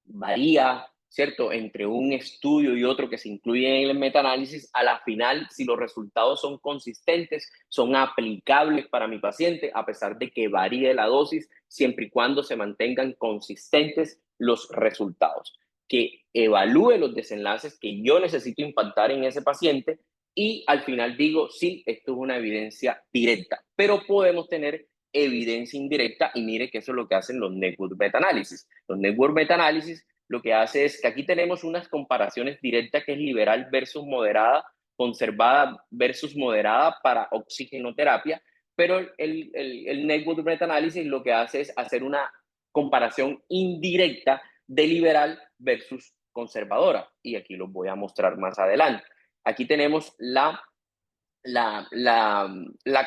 B: varía, ¿cierto? Entre un estudio y otro que se incluye en el metaanálisis, a la final, si los resultados son consistentes, son aplicables para mi paciente, a pesar de que varíe la dosis, siempre y cuando se mantengan consistentes los resultados. Que evalúe los desenlaces que yo necesito impactar en ese paciente y al final digo, sí, esto es una evidencia directa, pero podemos tener evidencia indirecta y mire que eso es lo que hacen los network metaanálisis. Los network metaanálisis lo que hace es que aquí tenemos unas comparaciones directas que es liberal versus moderada, conservada versus moderada para oxigenoterapia, pero el network metaanálisis lo que hace es hacer una comparación indirecta de liberal versus conservadora, y aquí los voy a mostrar más adelante. Aquí tenemos la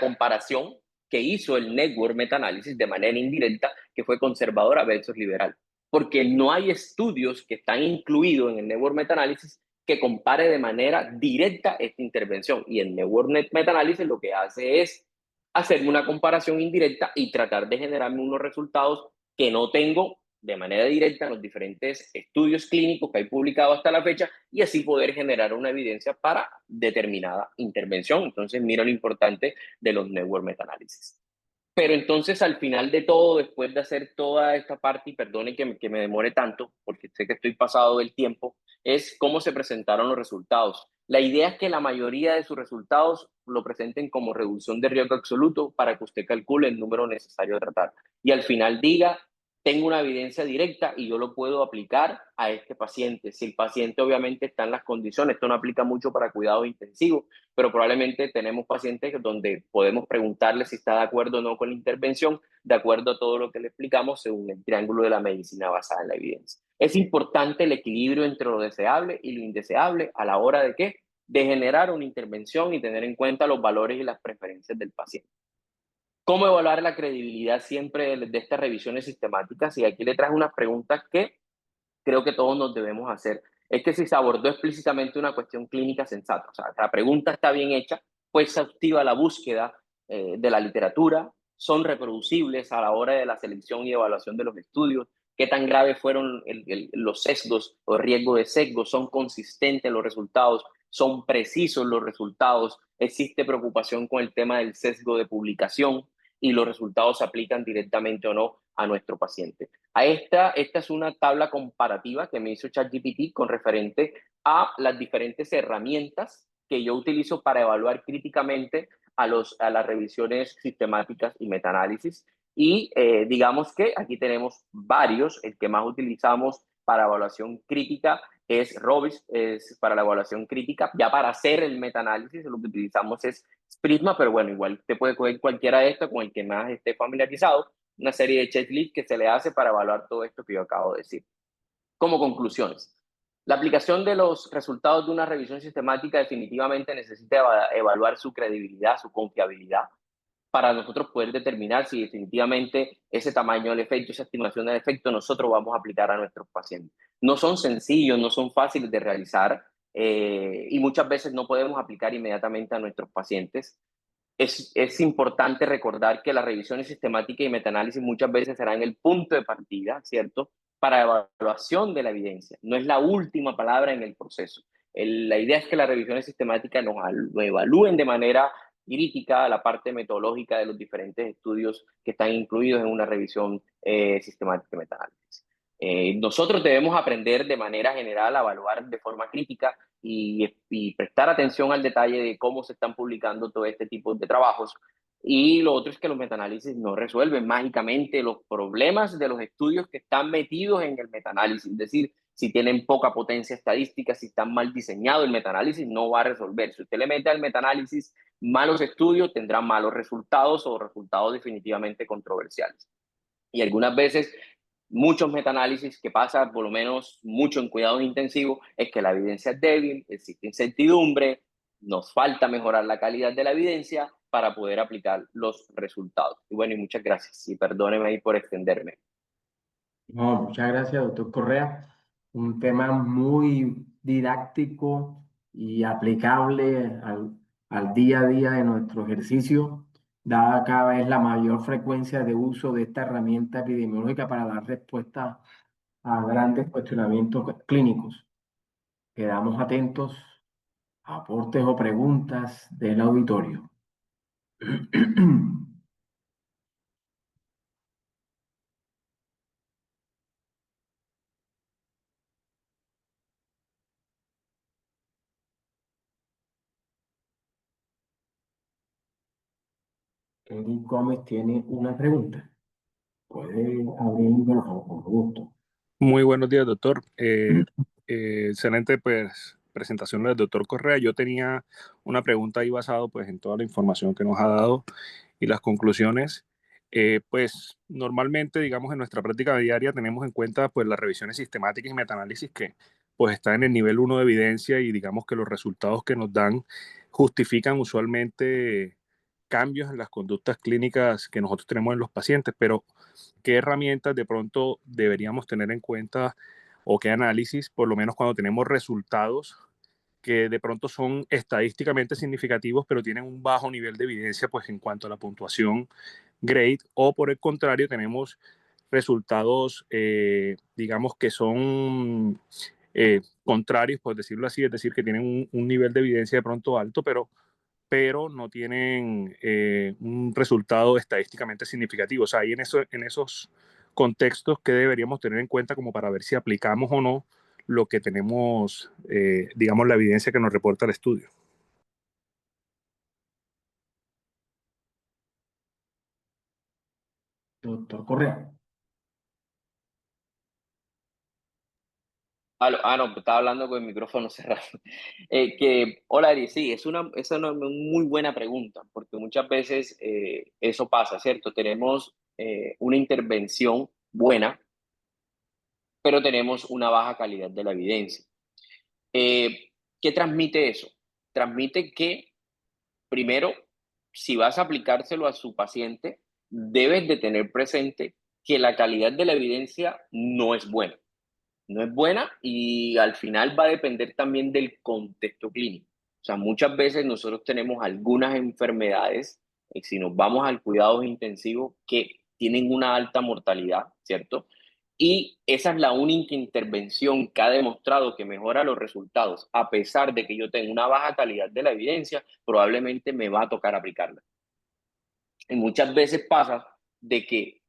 B: comparación que hizo el network metaanálisis de manera indirecta, que fue conservadora versus liberal, porque no hay estudios que están incluidos en el network metaanálisis que compare de manera directa esta intervención, y el network metaanálisis lo que hace es hacerme una comparación indirecta y tratar de generarme unos resultados que no tengo de manera directa en los diferentes estudios clínicos que hay publicados hasta la fecha, y así poder generar una evidencia para determinada intervención. Entonces, mira lo importante de los network metaanálisis. Pero entonces, al final de todo, después de hacer toda esta parte, y perdone que me demore tanto, porque sé que estoy pasado del tiempo, es cómo se presentaron los resultados. La idea es que la mayoría de sus resultados lo presenten como reducción de riesgo absoluto para que usted calcule el número necesario de tratar. Y al final diga, tengo una evidencia directa y yo lo puedo aplicar a este paciente. Si el paciente obviamente está en las condiciones, esto no aplica mucho para cuidados intensivos, pero probablemente tenemos pacientes donde podemos preguntarle si está de acuerdo o no con la intervención, de acuerdo a todo lo que le explicamos según el triángulo de la medicina basada en la evidencia. Es importante el equilibrio entre lo deseable y lo indeseable a la hora de ¿qué? De generar una intervención y tener en cuenta los valores y las preferencias del paciente. ¿Cómo evaluar la credibilidad siempre de estas revisiones sistemáticas? Y aquí le traje unas preguntas que creo que todos nos debemos hacer. Es que si se abordó explícitamente una cuestión clínica sensata, o sea, la pregunta está bien hecha, pues se activa la búsqueda de la literatura, son reproducibles a la hora de la selección y evaluación de los estudios, qué tan graves fueron los sesgos o riesgo de sesgos, son consistentes los resultados, son precisos los resultados, existe preocupación con el tema del sesgo de publicación y los resultados se aplican directamente o no a nuestro paciente. Esta es una tabla comparativa que me hizo ChatGPT con referente a las diferentes herramientas que yo utilizo para evaluar críticamente a las revisiones sistemáticas y metaanálisis. Y digamos que aquí tenemos varios. El que más utilizamos para evaluación crítica es Robis, es para la evaluación crítica. Ya para hacer el metaanálisis lo que utilizamos es Prisma, pero bueno, igual te puede coger cualquiera de estos con el que más esté familiarizado, una serie de checklists que se le hace para evaluar todo esto que yo acabo de decir. Como conclusiones, la aplicación de los resultados de una revisión sistemática definitivamente necesita evaluar su credibilidad, su confiabilidad, para nosotros poder determinar si definitivamente ese tamaño del efecto, esa estimación del efecto, nosotros vamos a aplicar a nuestros pacientes. No son sencillos, no son fáciles de realizar, y muchas veces no podemos aplicar inmediatamente a nuestros pacientes. Es importante recordar que las revisiones sistemáticas y metaanálisis muchas veces serán el punto de partida, ¿cierto?, para evaluación de la evidencia. No es la última palabra en el proceso. La idea es que las revisiones sistemáticas nos evalúen de manera crítica la parte metodológica de los diferentes estudios que están incluidos en una revisión sistemática y metaanálisis. Nosotros debemos aprender de manera general a evaluar de forma crítica y prestar atención al detalle de cómo se están publicando todo este tipo de trabajos. Y lo otro es que los metaanálisis no resuelven mágicamente los problemas de los estudios que están metidos en el metaanálisis. Es decir, si tienen poca potencia estadística, si están mal diseñado el metaanálisis, no va a resolver. Si usted le mete al metaanálisis malos estudios, tendrá malos resultados o resultados definitivamente controversiales. Y algunas veces muchos metaanálisis que pasa por lo menos mucho en cuidados intensivos es que la evidencia es débil, existe incertidumbre, nos falta mejorar la calidad de la evidencia para poder aplicar los resultados. Y bueno, y muchas gracias y perdóneme ahí por extenderme.
A: No, muchas gracias, doctor Correa. Un tema muy didáctico y aplicable al día a día de nuestro ejercicio, dada cada vez la mayor frecuencia de uso de esta herramienta epidemiológica para dar respuesta a grandes cuestionamientos clínicos. Quedamos atentos a aportes o preguntas del auditorio. Eric Gómez tiene una pregunta. Puede abrir el micrófono, con gusto.
C: Muy buenos días, doctor. Excelente pues, presentación del doctor Correa. Yo tenía una pregunta ahí basado pues, en toda la información que nos ha dado y las conclusiones. Pues normalmente, digamos, en nuestra práctica diaria tenemos en cuenta pues, las revisiones sistemáticas y metaanálisis que pues, están en el nivel 1 de evidencia y digamos que los resultados que nos dan justifican usualmente cambios en las conductas clínicas que nosotros tenemos en los pacientes, pero ¿qué herramientas de pronto deberíamos tener en cuenta o qué análisis, por lo menos cuando tenemos resultados que de pronto son estadísticamente significativos, pero tienen un bajo nivel de evidencia pues, en cuanto a la puntuación grade, o por el contrario tenemos resultados, digamos, que son contrarios, por decirlo así, es decir, que tienen un nivel de evidencia de pronto alto, pero no tienen un resultado estadísticamente significativo. O sea, ahí en esos contextos que deberíamos tener en cuenta como para ver si aplicamos o no lo que tenemos, digamos, la evidencia que nos reporta el estudio.
A: Doctor Correa.
B: No, estaba hablando con el micrófono cerrado. Hola, Ari, sí, es una muy buena pregunta, porque muchas veces eso pasa, ¿cierto? Tenemos una intervención buena, pero tenemos una baja calidad de la evidencia. ¿Qué transmite eso? Transmite que, primero, si vas a aplicárselo a su paciente, debes de tener presente que la calidad de la evidencia no es buena. No es buena y al final va a depender también del contexto clínico. O sea, muchas veces nosotros tenemos algunas enfermedades, si nos vamos al cuidado intensivo, que tienen una alta mortalidad, ¿cierto? Y esa es la única intervención que ha demostrado que mejora los resultados. A pesar de que yo tenga una baja calidad de la evidencia, probablemente me va a tocar aplicarla. Y muchas veces pasa de que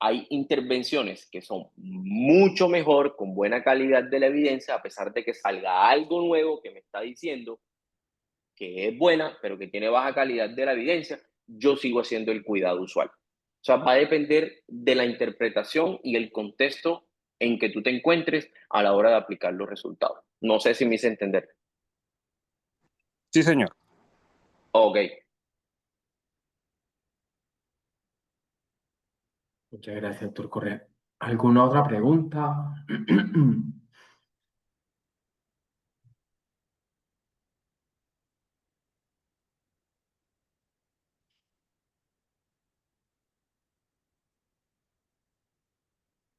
B: hay intervenciones que son mucho mejor, con buena calidad de la evidencia, a pesar de que salga algo nuevo que me está diciendo que es buena, pero que tiene baja calidad de la evidencia, yo sigo haciendo el cuidado usual. O sea, va a depender de la interpretación y el contexto en que tú te encuentres a la hora de aplicar los resultados. No sé si me hice entender.
C: Sí, señor.
B: Ok.
A: Muchas gracias, doctor Correa. ¿Alguna otra pregunta?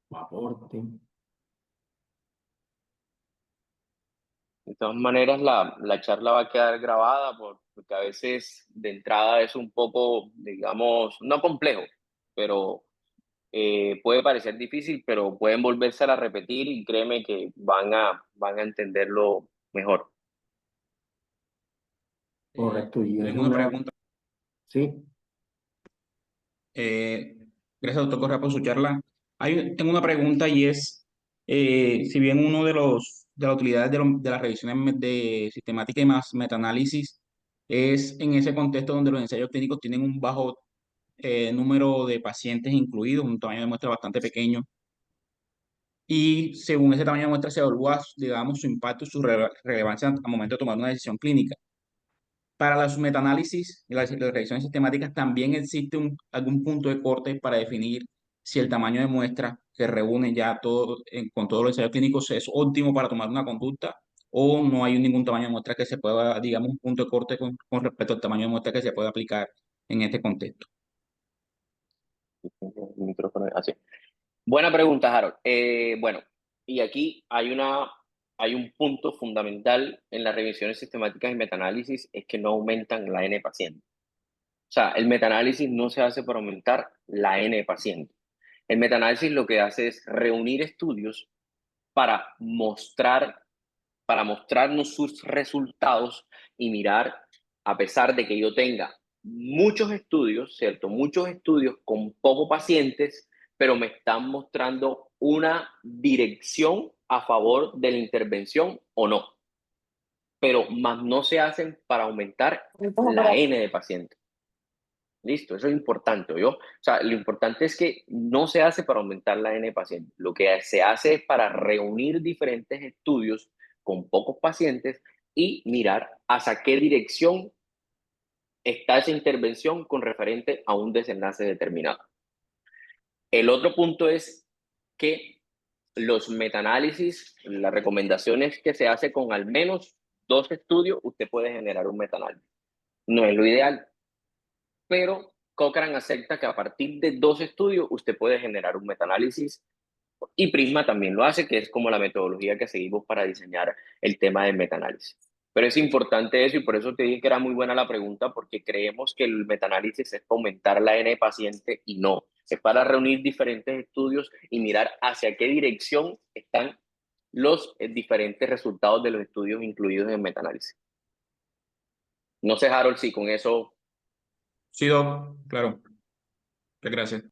A: O aporte.
B: De todas maneras, la charla va a quedar grabada porque a veces de entrada es un poco, digamos, no complejo, pero puede parecer difícil, pero pueden volverse a repetir y créeme que van a entenderlo mejor.
A: Correcto, y es
D: Tengo una
A: una,
D: pregunta.
A: sí,
D: Gracias, doctor Correa, por su charla. Tengo una pregunta y es, si bien uno de las utilidades de las revisiones de sistemática y más metaanálisis es en ese contexto donde los ensayos clínicos tienen un bajo número de pacientes incluidos, un tamaño de muestra bastante pequeño, y según ese tamaño de muestra se evalúa, digamos, su impacto y su relevancia al momento de tomar una decisión clínica. Para los metaanálisis y las revisiones sistemáticas también existe algún punto de corte para definir si el tamaño de muestra que reúne ya todo, con todos los ensayos clínicos es óptimo para tomar una conducta o no hay ningún tamaño de muestra que se pueda, digamos, un punto de corte con respecto al tamaño de muestra que se pueda aplicar en este contexto.
B: El micrófono, así. Buena pregunta, Harold. Bueno, y aquí hay un punto fundamental en las revisiones sistemáticas y metaanálisis, es que no aumentan la N paciente. O sea, el metaanálisis no se hace para aumentar la N paciente. El metaanálisis lo que hace es reunir estudios para para mostrarnos sus resultados y mirar, a pesar de que yo tenga muchos estudios, ¿cierto? Muchos estudios con pocos pacientes, pero me están mostrando una dirección a favor de la intervención o no. Pero más no se hacen para aumentar la N de pacientes. Listo, eso es importante, ¿yo? O sea, lo importante es que no se hace para aumentar la N de pacientes. Lo que se hace es para reunir diferentes estudios con pocos pacientes y mirar hacia qué dirección está esa intervención con referente a un desenlace determinado. El otro punto es que los metaanálisis, las recomendaciones que se hace con al menos 2 estudios, usted puede generar un metaanálisis. No es lo ideal, pero Cochrane acepta que a partir de 2 estudios usted puede generar un metaanálisis y Prisma también lo hace, que es como la metodología que seguimos para diseñar el tema del metaanálisis. Pero es importante eso y por eso te dije que era muy buena la pregunta porque creemos que el metaanálisis es para aumentar la N de paciente y no. Es para reunir diferentes estudios y mirar hacia qué dirección están los diferentes resultados de los estudios incluidos en el metaanálisis. No sé, Harold, si con eso...
D: Sí, doc, claro. Muchas gracias.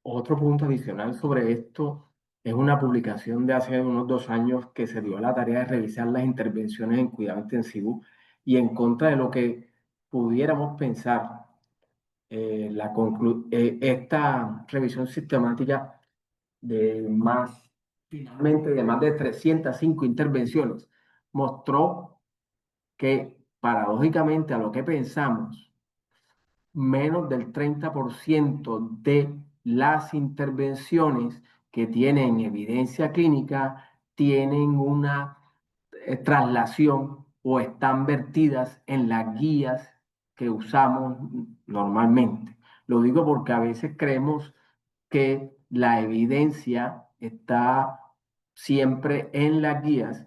A: otro punto adicional sobre esto es una publicación de hace unos 2 años que se dio a la tarea de revisar las intervenciones en cuidado intensivo y en contra de lo que pudiéramos pensar, esta revisión sistemática finalmente de más de 305 intervenciones mostró que paradójicamente a lo que pensamos, menos del 30% de las intervenciones que tienen evidencia clínica tienen una traslación o están vertidas en las guías que usamos normalmente. Lo digo porque a veces creemos que la evidencia está siempre en las guías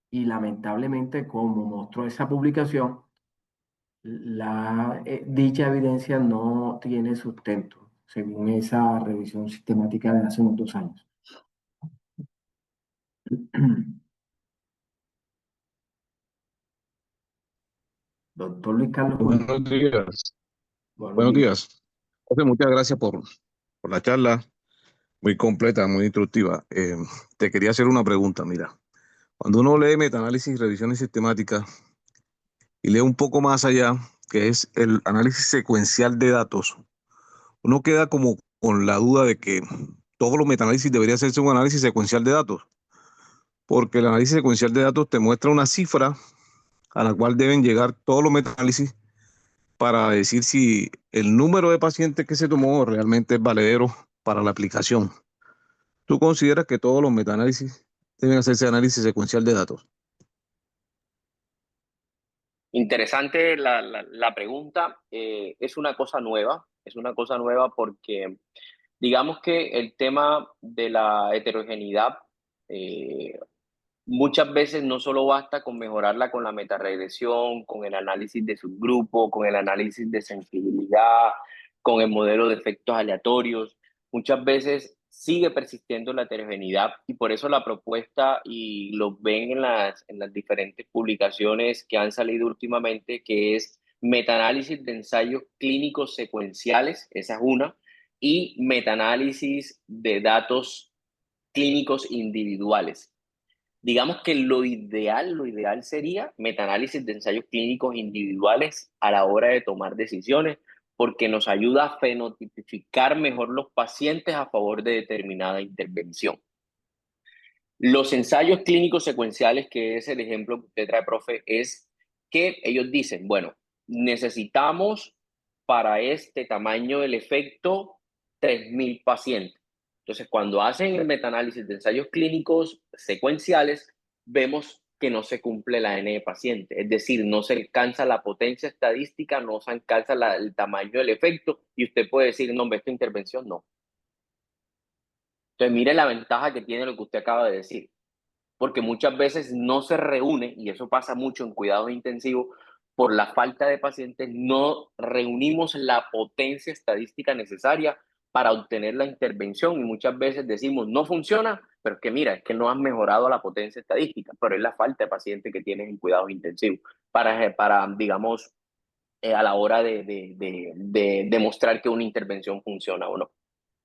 A: y lamentablemente, como mostró esa publicación, dicha evidencia no tiene sustento, según esa revisión sistemática de hace unos 2 años. Doctor Luis Carlos Julio.
E: Buenos días.
A: Buenos
E: Buenos
A: días.
E: días. José, muchas gracias por la charla, muy completa, muy instructiva. Te quería hacer una pregunta, mira. Cuando uno lee metaanálisis y revisiones sistemáticas y lee un poco más allá, que es el análisis secuencial de datos, uno queda como con la duda de que todos los metaanálisis debería hacerse un análisis secuencial de datos, porque el análisis secuencial de datos te muestra una cifra a la cual deben llegar todos los metaanálisis para decir si el número de pacientes que se tomó realmente es valedero para la aplicación. ¿Tú consideras que todos los metaanálisis deben hacerse análisis secuencial de datos?
B: Interesante la pregunta. Es una cosa nueva, porque digamos que el tema de la heterogeneidad muchas veces no solo basta con mejorarla con la metaregresión, con el análisis de subgrupo, con el análisis de sensibilidad, con el modelo de efectos aleatorios. Muchas veces sigue persistiendo la heterogeneidad y por eso la propuesta, y lo ven en las diferentes publicaciones que han salido últimamente, que es metaanálisis de ensayos clínicos secuenciales, esa es una, y metaanálisis de datos clínicos individuales. Digamos que lo ideal sería metaanálisis de ensayos clínicos individuales a la hora de tomar decisiones, porque nos ayuda a fenotipificar mejor los pacientes a favor de determinada intervención. Los ensayos clínicos secuenciales, que es el ejemplo que usted trae, profe, es que ellos dicen, bueno, necesitamos para este tamaño del efecto 3.000 pacientes. Entonces, cuando hacen el metaanálisis de ensayos clínicos secuenciales, vemos que no se cumple la N de pacientes, es decir, no se alcanza la potencia estadística, no se alcanza el tamaño del efecto, y usted puede decir, no, esta intervención no. Entonces, mire la ventaja que tiene lo que usted acaba de decir, porque muchas veces no se reúne, y eso pasa mucho en cuidados intensivos, por la falta de pacientes, no reunimos la potencia estadística necesaria para obtener la intervención, y muchas veces decimos, no funciona, pero es que mira, es que no has mejorado la potencia estadística, pero es la falta de pacientes que tienes en cuidados intensivos para digamos, a la hora de demostrar que una intervención funciona o no.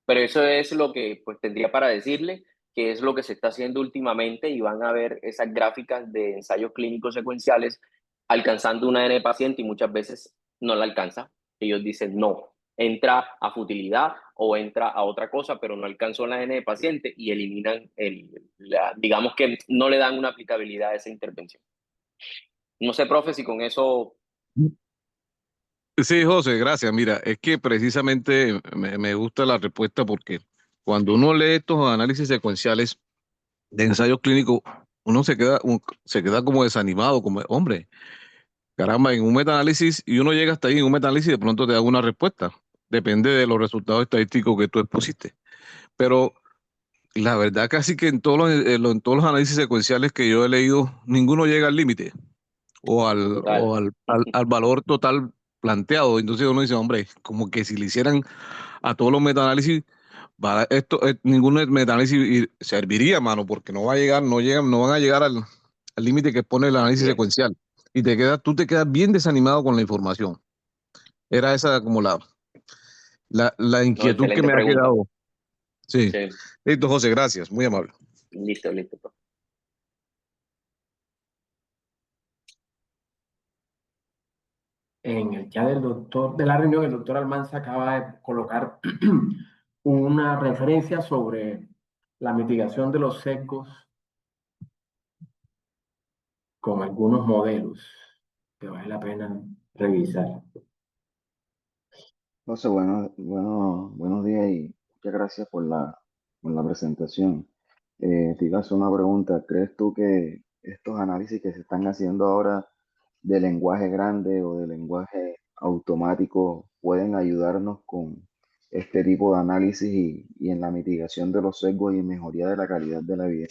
B: Pero eso es lo que pues tendría para decirle, que es lo que se está haciendo últimamente, y van a ver esas gráficas de ensayos clínicos secuenciales alcanzando una N de paciente y muchas veces no la alcanza. Ellos dicen no, entra a futilidad o entra a otra cosa, pero no alcanzó la N de paciente y eliminan digamos que no le dan una aplicabilidad a esa intervención. No sé, profe, si con eso...
E: Sí, José, gracias. Mira, es que precisamente me gusta la respuesta porque cuando uno lee estos análisis secuenciales de ensayos clínicos, uno se queda como desanimado, como, hombre, caramba, en un metaanálisis, y uno llega hasta ahí en un metaanálisis y de pronto te da una respuesta. Depende de los resultados estadísticos que tú expusiste. Pero la verdad casi que en todos los análisis secuenciales que yo he leído, ninguno llega al límite o
B: Total.
E: al valor total planteado. Entonces uno dice, hombre, como que si le hicieran a todos los metaanálisis, ningún metaanálisis serviría, mano, porque no va a llegar, no van a llegar al límite que pone el análisis
B: Así es.
E: secuencial. Y tú te quedas bien desanimado con la información. Era esa como la
B: No,
E: inquietud que
B: excelente
E: me ha
B: pregunta.
E: quedado. Sí.
B: Sí.
E: Listo, José, gracias, muy amable.
B: Listo, listo.
A: En el chat del doctor de la reunión, el doctor Almanza acaba de colocar una referencia sobre la mitigación de los sesgos con algunos modelos que vale la pena revisar.
F: José, buenos días y muchas gracias por la presentación. Te iba a hacer una pregunta. ¿Crees tú que estos análisis que se están haciendo ahora de lenguaje grande o de lenguaje automático pueden ayudarnos con este tipo de análisis y en la mitigación de los sesgos y mejoría de la calidad de la vida?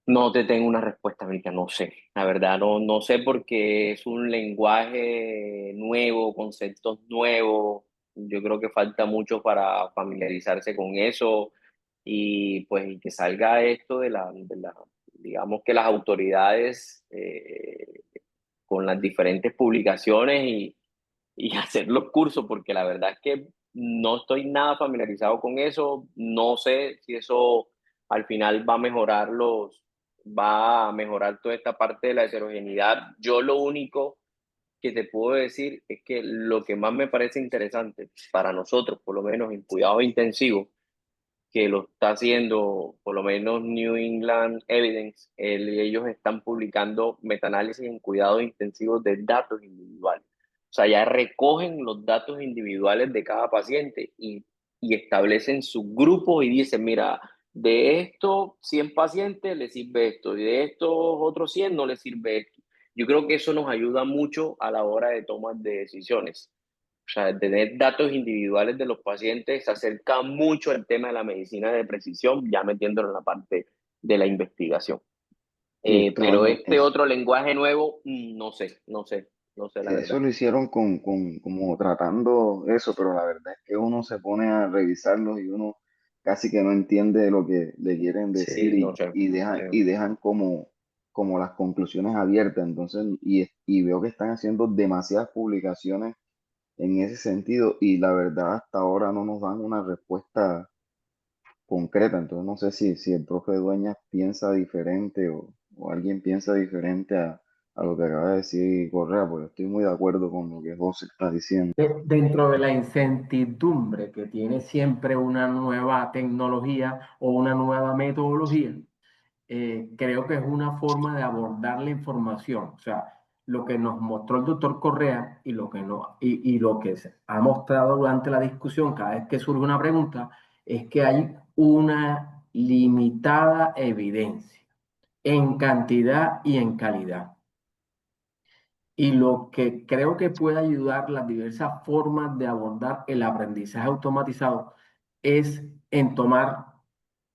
B: No te tengo una respuesta, Mica, no sé. La verdad, no sé, porque es un lenguaje nuevo, conceptos nuevos. Yo creo que falta mucho para familiarizarse con eso, y pues y que salga esto digamos que las autoridades con las diferentes publicaciones y hacer los cursos, porque la verdad es que no estoy nada familiarizado con eso. No sé si eso al final va a mejorar toda esta parte de la heterogeneidad. Yo lo único que te puedo decir es que lo que más me parece interesante para nosotros, por lo menos en cuidado intensivo, que lo está haciendo por lo menos New England Evidence, ellos están publicando metaanálisis en cuidados intensivos de datos individuales. O sea, ya recogen los datos individuales de cada paciente y establecen subgrupos y dicen, mira, de estos 100 pacientes le sirve esto, y de estos otros 100 no les sirve esto. Yo creo que eso nos ayuda mucho a la hora de tomar de decisiones. O sea, tener datos individuales de los pacientes se acerca mucho al tema de la medicina de precisión, ya metiéndolo en la parte de la investigación.
F: Sí,
B: Pero
F: claro,
B: este otro lenguaje nuevo, no sé la
F: eso
B: verdad.
F: lo hicieron como tratando eso, pero la verdad es que uno se pone a revisarlos y uno casi que no entiende lo que le quieren decir
B: Sí, no sé.
F: y dejan como las conclusiones abiertas. Entonces, y veo que están haciendo demasiadas publicaciones en ese sentido y la verdad hasta ahora no nos dan una respuesta concreta. Entonces no sé si el profe Dueñas piensa diferente o alguien piensa diferente a lo que acaba de decir Correa, porque estoy muy de acuerdo con lo que José está diciendo.
A: Dentro de la incertidumbre que tiene siempre una nueva tecnología o una nueva metodología, creo que es una forma de abordar la información. O sea, lo que nos mostró el doctor Correa y lo que, no, y lo que se ha mostrado durante la discusión cada vez que surge una pregunta es que hay una limitada evidencia en cantidad y en calidad. Y lo que creo que puede ayudar las diversas formas de abordar el aprendizaje automatizado es en tomar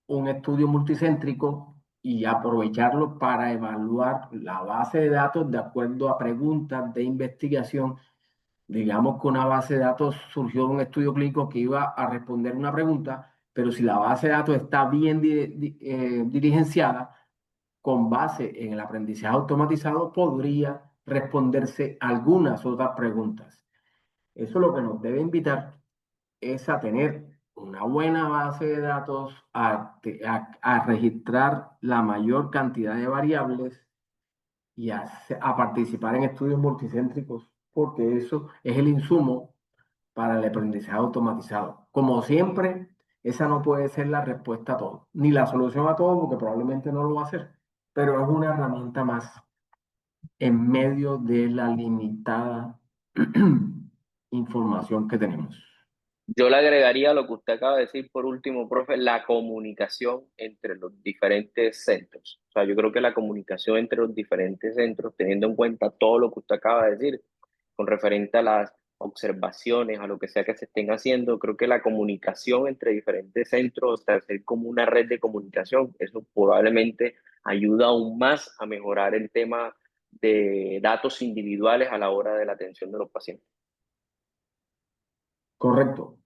A: un estudio multicéntrico y aprovecharlo para evaluar la base de datos de acuerdo a preguntas de investigación. Digamos que una base de datos surgió de un estudio clínico que iba a responder una pregunta, pero si la base de datos está bien dirigenciada, con base en el aprendizaje automatizado, podría responderse algunas otras preguntas. Eso lo que nos debe invitar es a tener una buena base de datos, a registrar la mayor cantidad de variables y a participar en estudios multicéntricos, porque eso es el insumo para el aprendizaje automatizado. Como siempre, esa no puede ser la respuesta a todo, ni la solución a todo, porque probablemente no lo va a hacer, pero es una herramienta más en medio de la limitada información que tenemos.
B: Yo le agregaría lo que usted acaba de decir por último, profe, la comunicación entre los diferentes centros. O sea, yo creo que la comunicación entre los diferentes centros, teniendo en cuenta todo lo que usted acaba de decir, con referente a las observaciones, a lo que sea que se estén haciendo, creo que la comunicación entre diferentes centros, hacer como una red de comunicación, eso probablemente ayuda aún más a mejorar el tema de datos individuales a la hora de la atención de los pacientes.
A: Correcto.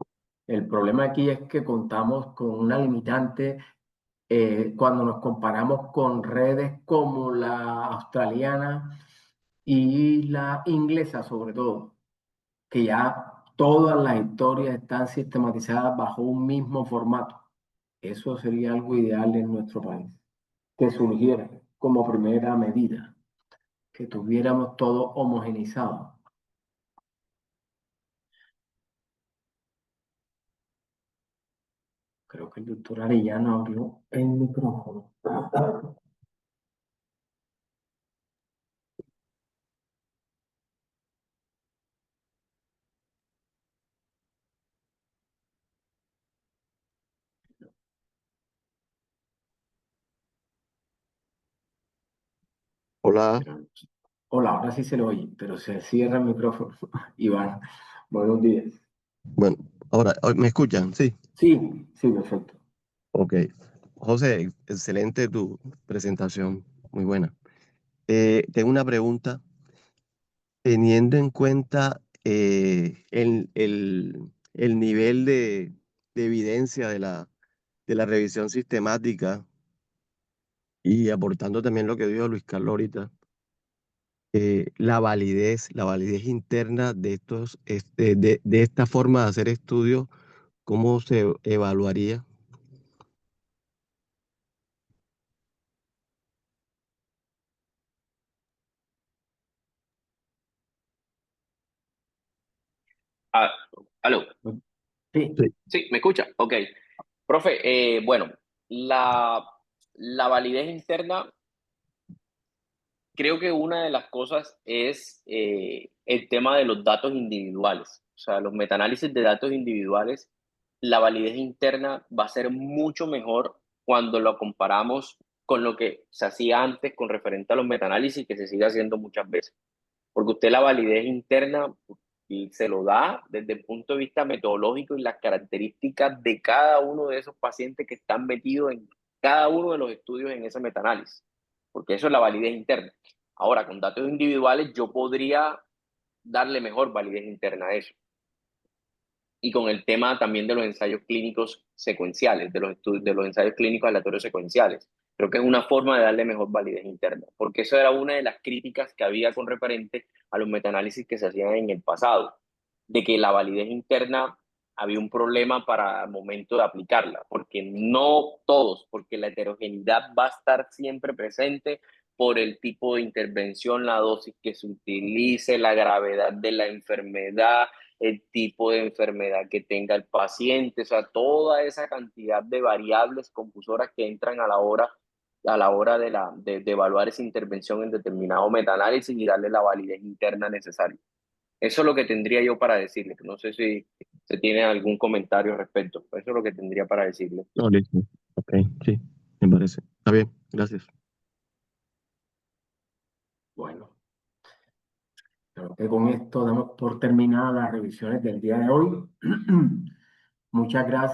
A: El problema aquí es que contamos con una limitante cuando nos comparamos con redes como la australiana y la inglesa sobre todo, que ya todas las historias están sistematizadas bajo un mismo formato. Eso sería algo ideal en nuestro país, que surgiera como primera medida, que tuviéramos todo homogeneizado. Creo que el doctor Arellano abrió el micrófono.
G: Hola,
A: Hola, ahora sí se lo oye, pero se cierra el micrófono. Iván, buenos días.
G: bueno, ahora, ¿me escuchan? Sí,
A: Sí, sí, perfecto.
G: ok. José, excelente tu presentación, muy buena. Tengo una pregunta, teniendo en cuenta el nivel de evidencia de la revisión sistemática y aportando también lo que dijo Luis Carlos ahorita, la validez interna de de esta forma de hacer estudios, ¿cómo se evaluaría?
B: Ah, aló.
A: Sí,
G: Sí.
B: Sí, ¿me escucha? Ok. Profe, bueno, la, la validez interna, creo que una de las cosas es el tema de los datos individuales. O sea, los metaanálisis de datos individuales, la validez interna va a ser mucho mejor cuando lo comparamos con lo que se hacía antes con referente a los metaanálisis, que se sigue haciendo muchas veces. Porque usted la validez interna y se lo da desde el punto de vista metodológico y las características de cada uno de esos pacientes que están metidos en cada uno de los estudios en ese metaanálisis. Porque eso es la validez interna. Ahora, con datos individuales yo podría darle mejor validez interna a eso. Y con el tema también de los ensayos clínicos secuenciales, de los ensayos clínicos aleatorios secuenciales. Creo que es una forma de darle mejor validez interna, porque eso era una de las críticas que había con referente a los metaanálisis que se hacían en el pasado, de que la validez interna había un problema para el momento de aplicarla, porque no todos, porque la heterogeneidad va a estar siempre presente por el tipo de intervención, la dosis que se utilice, la gravedad de la enfermedad, el tipo de enfermedad que tenga el paciente, o sea, toda esa cantidad de variables confusoras que entran a la hora de evaluar esa intervención en determinado metaanálisis y darle la validez interna necesaria. Eso es lo que tendría yo para decirle. No sé si se tiene algún comentario al respecto. Eso es lo que tendría para decirle.
G: No, listo. Ok, sí, me parece. Está bien, gracias.
A: Bueno, creo que con esto damos por terminadas las revisiones del día de hoy. Muchas gracias.